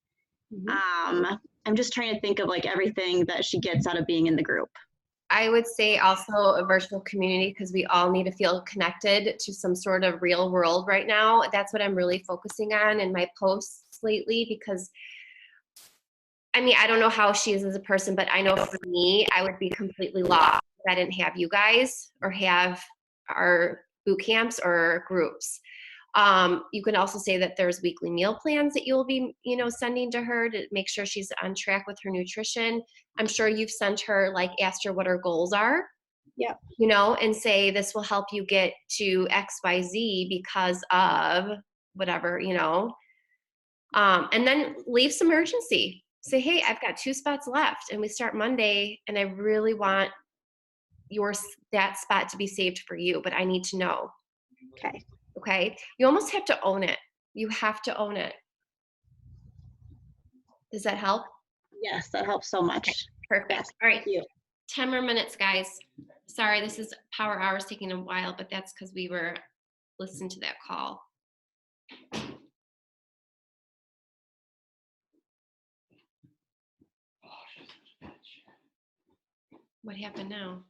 I'm just trying to think of like everything that she gets out of being in the group. I would say also a virtual community because we all need to feel connected to some sort of real world right now. That's what I'm really focusing on in my posts lately because I mean, I don't know how she is as a person, but I know for me, I would be completely lost if I didn't have you guys or have our boot camps or groups. You can also say that there's weekly meal plans that you'll be, sending to her to make sure she's on track with her nutrition. I'm sure you've sent her, like, asked her what her goals are. Yeah. And say this will help you get to XYZ because of whatever, and then leave some urgency. Say, hey, I've got 2 spots left and we start Monday and I really want that spot to be saved for you, but I need to know. Okay. Okay. You almost have to own it. You have to own it. Does that help? Yes, that helps so much. Okay, perfect. Yes, All right. thank you. 10 more minutes, guys. Sorry, this is Power Hours taking a while, but that's because we were listening to that call. What happened now?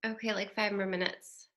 Okay, like 5 more minutes.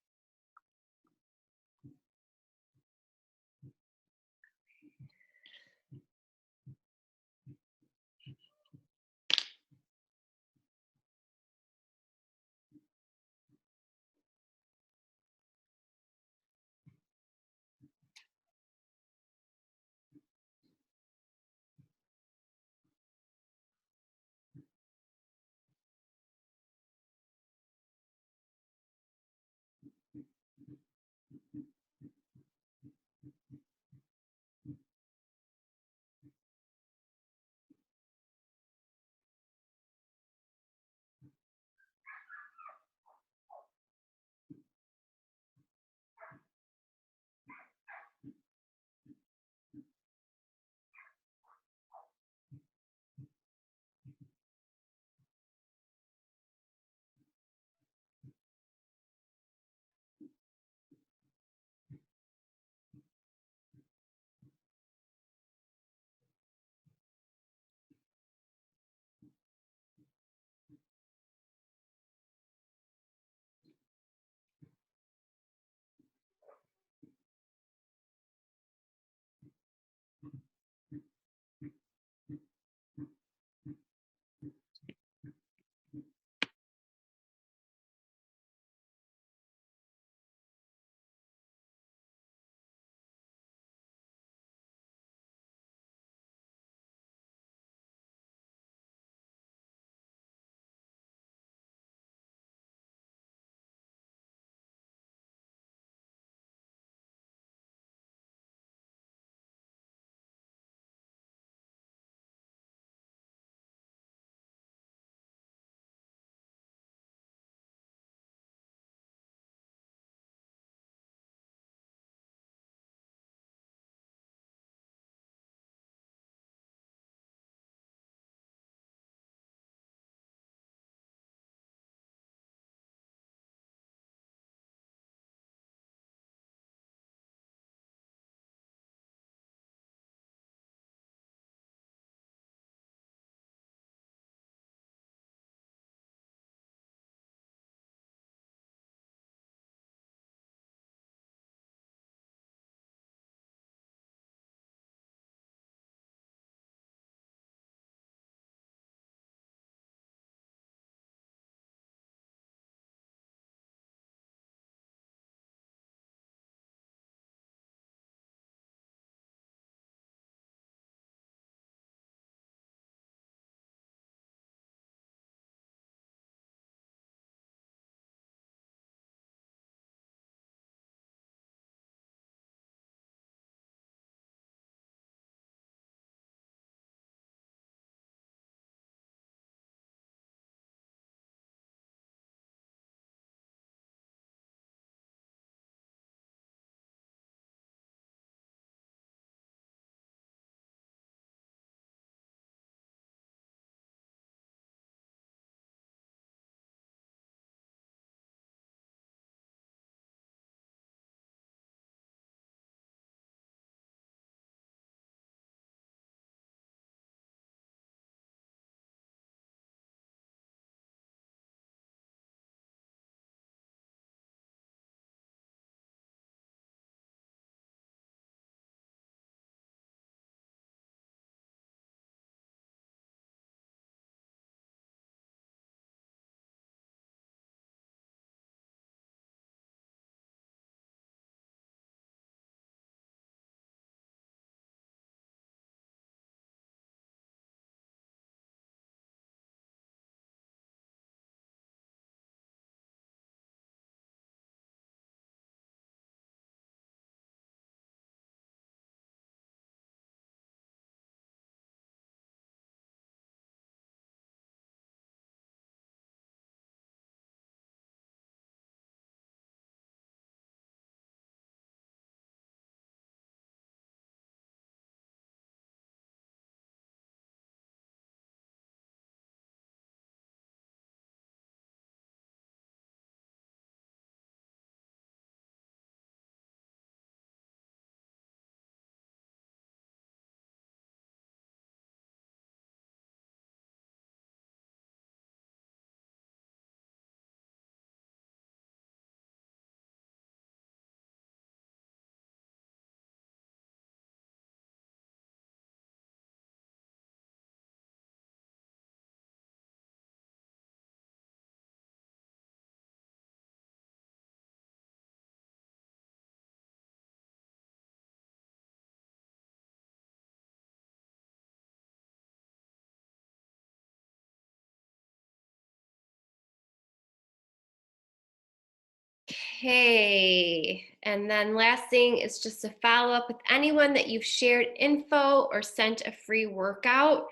Okay, and then last thing is just to follow up with anyone that you've shared info or sent a free workout,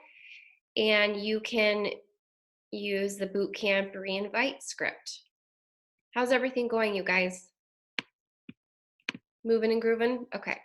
and you can use the bootcamp reinvite script. How's everything going, you guys? Moving and grooving? Okay.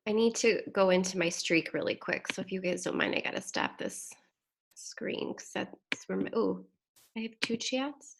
I need to go into my streak really quick. So if you guys don't mind, I gotta stop this screen because that's where my, oh, I have 2 chats.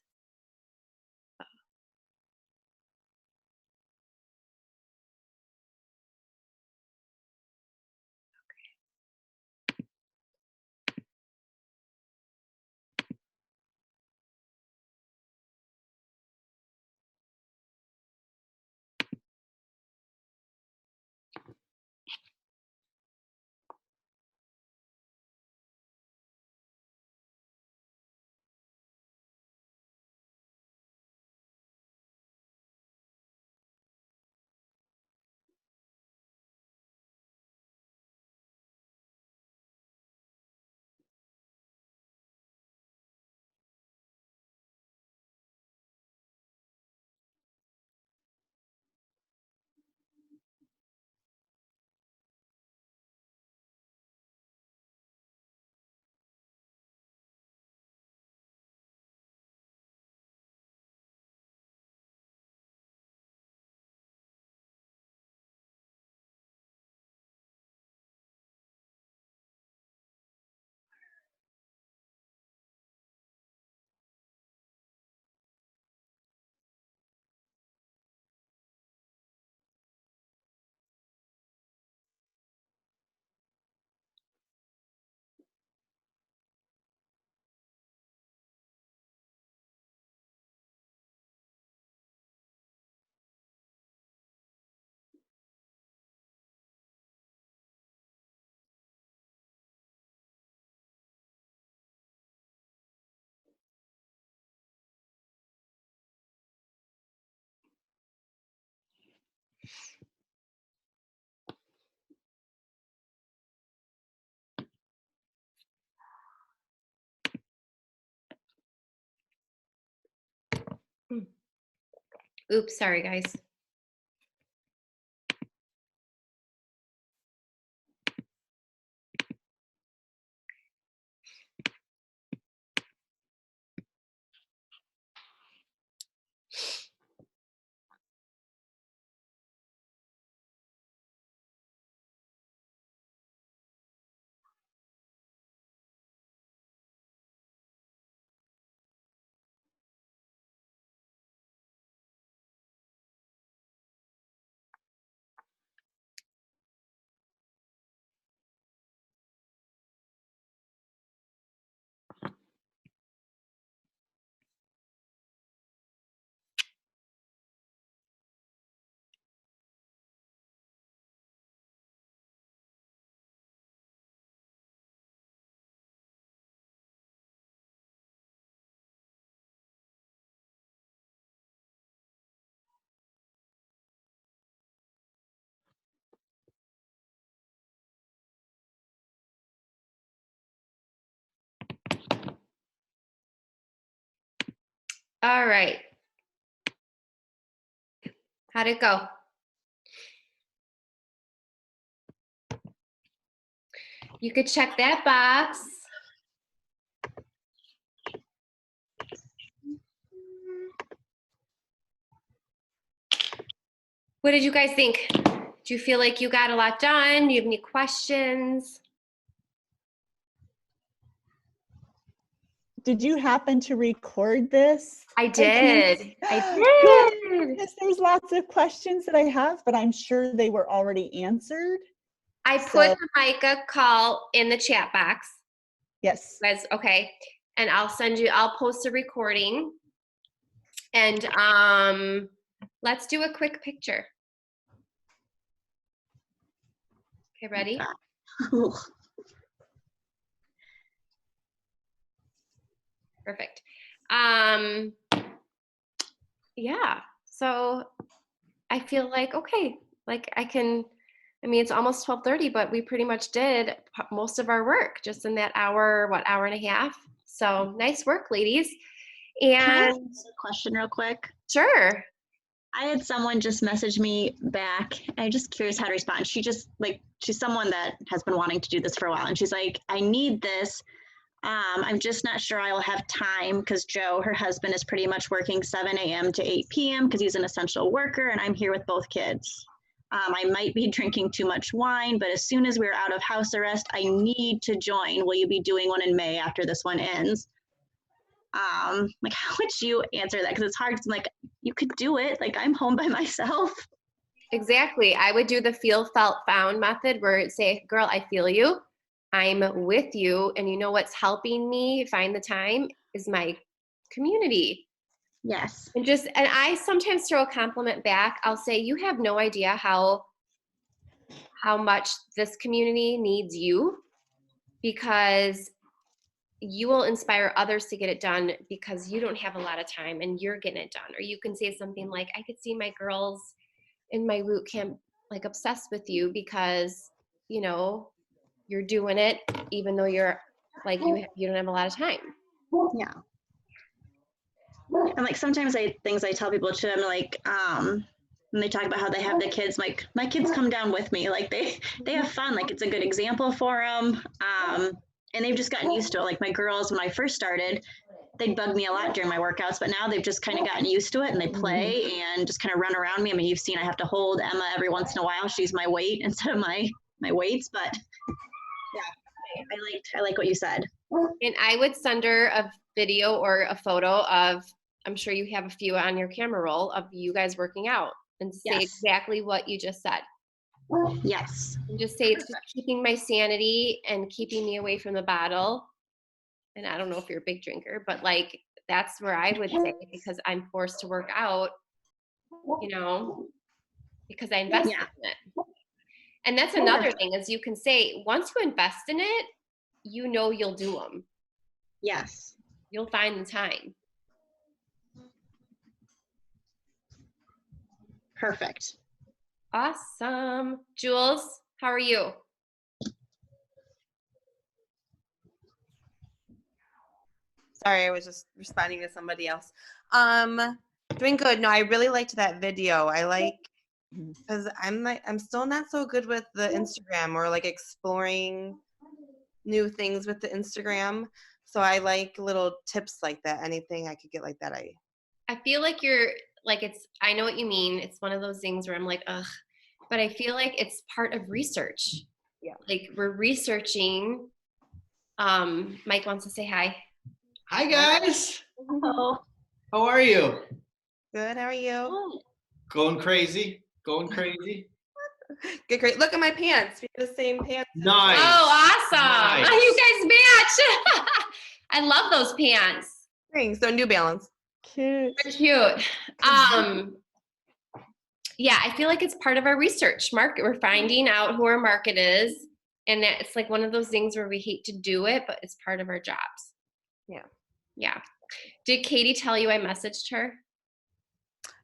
Oops, sorry guys. All right. How'd it go? You could check that box. What did you guys think? Do you feel like you got a lot done? Do you have any questions? Did you happen to record this? I did. Yes, there's lots of questions that I have, but I'm sure they were already answered. I So- put the Micah call in the chat box. Yes. Guys, okay. And I'll post a recording. And let's do a quick picture. Okay, ready? Perfect. Yeah. So I feel like, okay, like it's almost 12:30, but we pretty much did most of our work just in that hour and a half. So nice work, ladies. Can I And ask a question real quick? sure. I had someone just message me back. I'm just curious how to respond. She's someone that has been wanting to do this for a while, and she's like, I need this. I'm just not sure I'll have time because Joe, her husband, is pretty much working 7 a.m. to 8 p.m. because he's an essential worker, and I'm here with both kids. I might be drinking too much wine, but as soon as we're out of house arrest, I need to join. Will you be doing one in May after this one ends? Like, how would you answer that? Because it's hard. Cause I'm like, you could do it. Like, I'm home by myself. Exactly. I would do the feel, felt, found method where it say, girl, I feel you. I'm with you. And you know what's helping me find the time is my community. Yes. And I sometimes throw a compliment back. I'll say, you have no idea how much this community needs you, because you will inspire others to get it done because you don't have a lot of time and you're getting it done. Or you can say something like, I could see my girls in my boot camp like obsessed with you because, you know, you're doing it even though you're like, you don't have a lot of time. Yeah. And like sometimes things I tell people too, I'm like, when they talk about how they have the kids, like my kids come down with me, like they have fun, like it's a good example for them. And they've just gotten used to it. Like my girls, when I first started, they'd bug me a lot during my workouts, but now they've just kind of gotten used to it and they play and just kind of run around me. I mean, you've seen I have to hold Emma every once in a while. She's my weight instead of my weights, but yeah, I like what you said. And I would send her a video or a photo of, I'm sure you have a few on your camera roll of you guys working out and say Yes. exactly what you just said. Yes. And just say it's just keeping my sanity and keeping me away from the bottle. And I don't know if you're a big drinker, but like that's where I would say, because I'm forced to work out, you know, because I invested in it. And that's another thing is you can say, once you invest in it, you know you'll do them. Yes. You'll find the time. Perfect. Awesome. Jules, how are you? Sorry, I was just responding to somebody else. Doing good. No, I really liked that video. I like because I'm still not so good with the Instagram or like exploring new things with the Instagram. So I like little tips like that. Anything I could get like that. I feel like you're like I know what you mean. It's one of those things where I'm like, ugh, but I feel like it's part of research. Yeah. Like we're researching. Mike wants to say hi. Hi guys. Oh, How are you? Good. How are you? Going crazy. Going crazy. Good. Great. Look at my pants. We have the same pants. Nice. Oh, awesome. Nice. Oh, you guys match. I love those pants. Thanks. So New Balance. Cute. They're cute. Yeah, I feel like it's part of our research market. We're finding out who our market is. And that it's like one of those things where we hate to do it, but it's part of our jobs. Yeah. Yeah. Did Katie tell you I messaged her?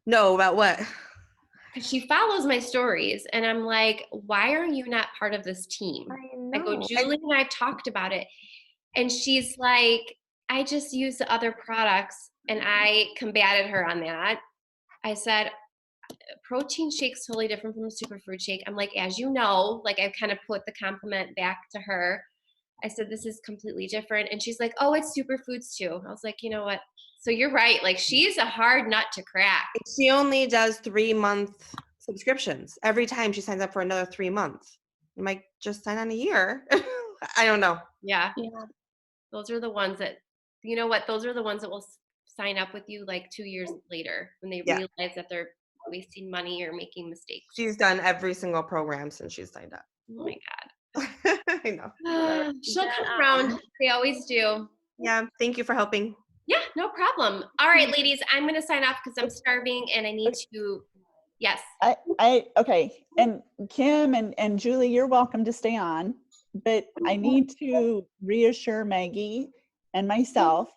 No, about what? Because she follows my stories. And I'm like, why are you not part of this team? I go, Julie and I talked about it. And she's like, I just use the other products. And I combated her on that. I said, protein shake's totally different from a superfood shake. I'm like, as you know, like I kind of put the compliment back to her. I said, this is completely different. And she's like, oh, it's superfoods too. I was like, you know what? So you're right. Like she's a hard nut to crack. She only does 3-month subscriptions. Every time she signs up for another 3 months. You might just sign on a year. I don't know. Yeah. yeah. Those are the ones that, you know what? Those are the ones that will sign up with you like 2 years later when they realize that they're wasting money or making mistakes. She's done every single program since she's signed up. Oh my I know. God. She'll Then, come around. They always do. Yeah, thank you for helping. Yeah, no problem. All right, ladies, I'm going to sign off because I'm starving and I need to, yes. Okay. And Kim and Julie, you're welcome to stay on, but I need to reassure Maggie and myself.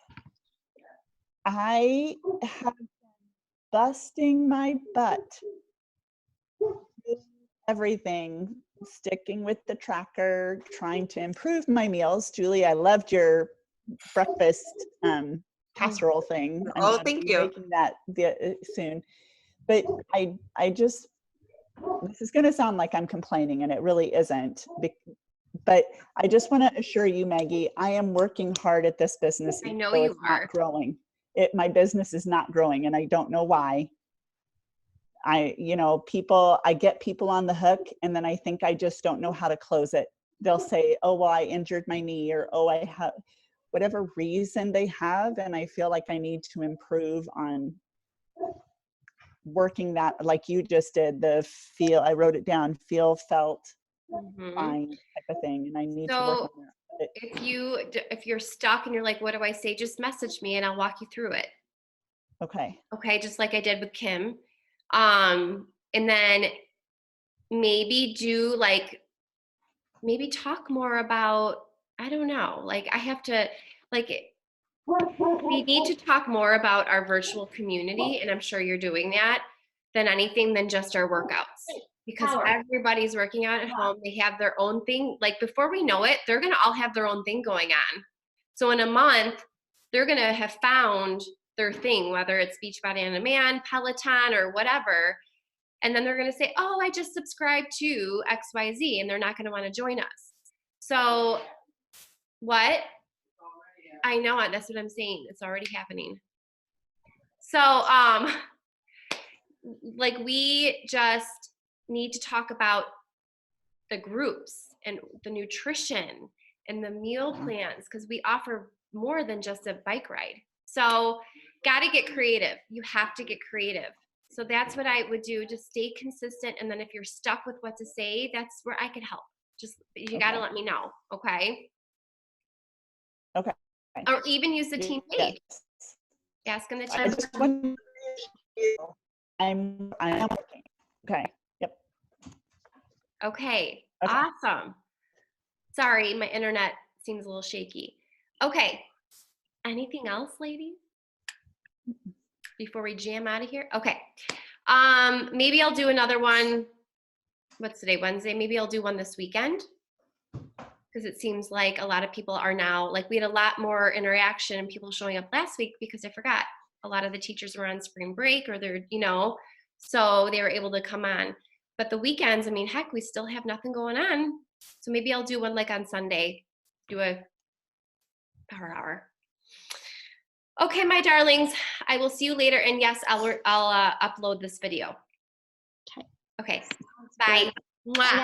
I have been busting my butt, doing everything, sticking with the tracker, trying to improve my meals. Julie, I loved your breakfast casserole thing. I'm Oh, gonna thank be you. making that soon. But I just, this is going to sound like I'm complaining, and it really isn't. But I just want to assure you, Maggie, I am working hard at this business. I know so you it's not are. growing. My business is not growing, and I don't know why. I get people on the hook, and then I think I just don't know how to close it. They'll say, oh, well, I injured my knee, or, oh, I have whatever reason they have. And I feel like I need to improve on working that, like you just did, I wrote it down, feel, felt, Mhm. fine type of thing. And I need to work So on that. if you're stuck and you're like, what do I say? Just message me and I'll walk you through it. Okay. Okay, just like I did with Kim. And then maybe maybe talk more about, I don't know, like I have to, we need to talk more about our virtual community, and I'm sure you're doing that, than anything than just our workouts. Because everybody's working out at home. They have their own thing. Like before we know it, they're gonna all have their own thing going on. So in a month, they're gonna have found their thing, whether it's Beachbody on Demand, Peloton, or whatever. And then they're gonna say, oh, I just subscribed to XYZ, and they're not gonna wanna join us. So what? I know it. That's what I'm saying. It's already happening. So, like we just need to talk about the groups and the nutrition and the meal plans, because we offer more than just a bike ride. So, got to get creative. You have to get creative. So that's what I would do. Just stay consistent. And then if you're stuck with what to say, that's where I could help. Just, you got to let me know. Okay. Okay. Or even use the team page. Yes. Ask in the I team. just want to I am working. Okay. Yep. Okay. Okay. Awesome. Sorry, my internet seems a little shaky. Okay. Anything else, ladies? Before we jam out of here? Okay. Maybe I'll do another one. What's today? Wednesday? Maybe I'll do one this weekend. Because it seems like a lot of people are now, like we had a lot more interaction and people showing up last week because I forgot a lot of the teachers were on spring break, or they're, so they were able to come on. But the weekends, I mean, heck, we still have nothing going on. So maybe I'll do one like on Sunday, do a power hour. Okay, my darlings, I will see you later. And yes, I'll upload this video. Okay. Okay. Bye. Mwah.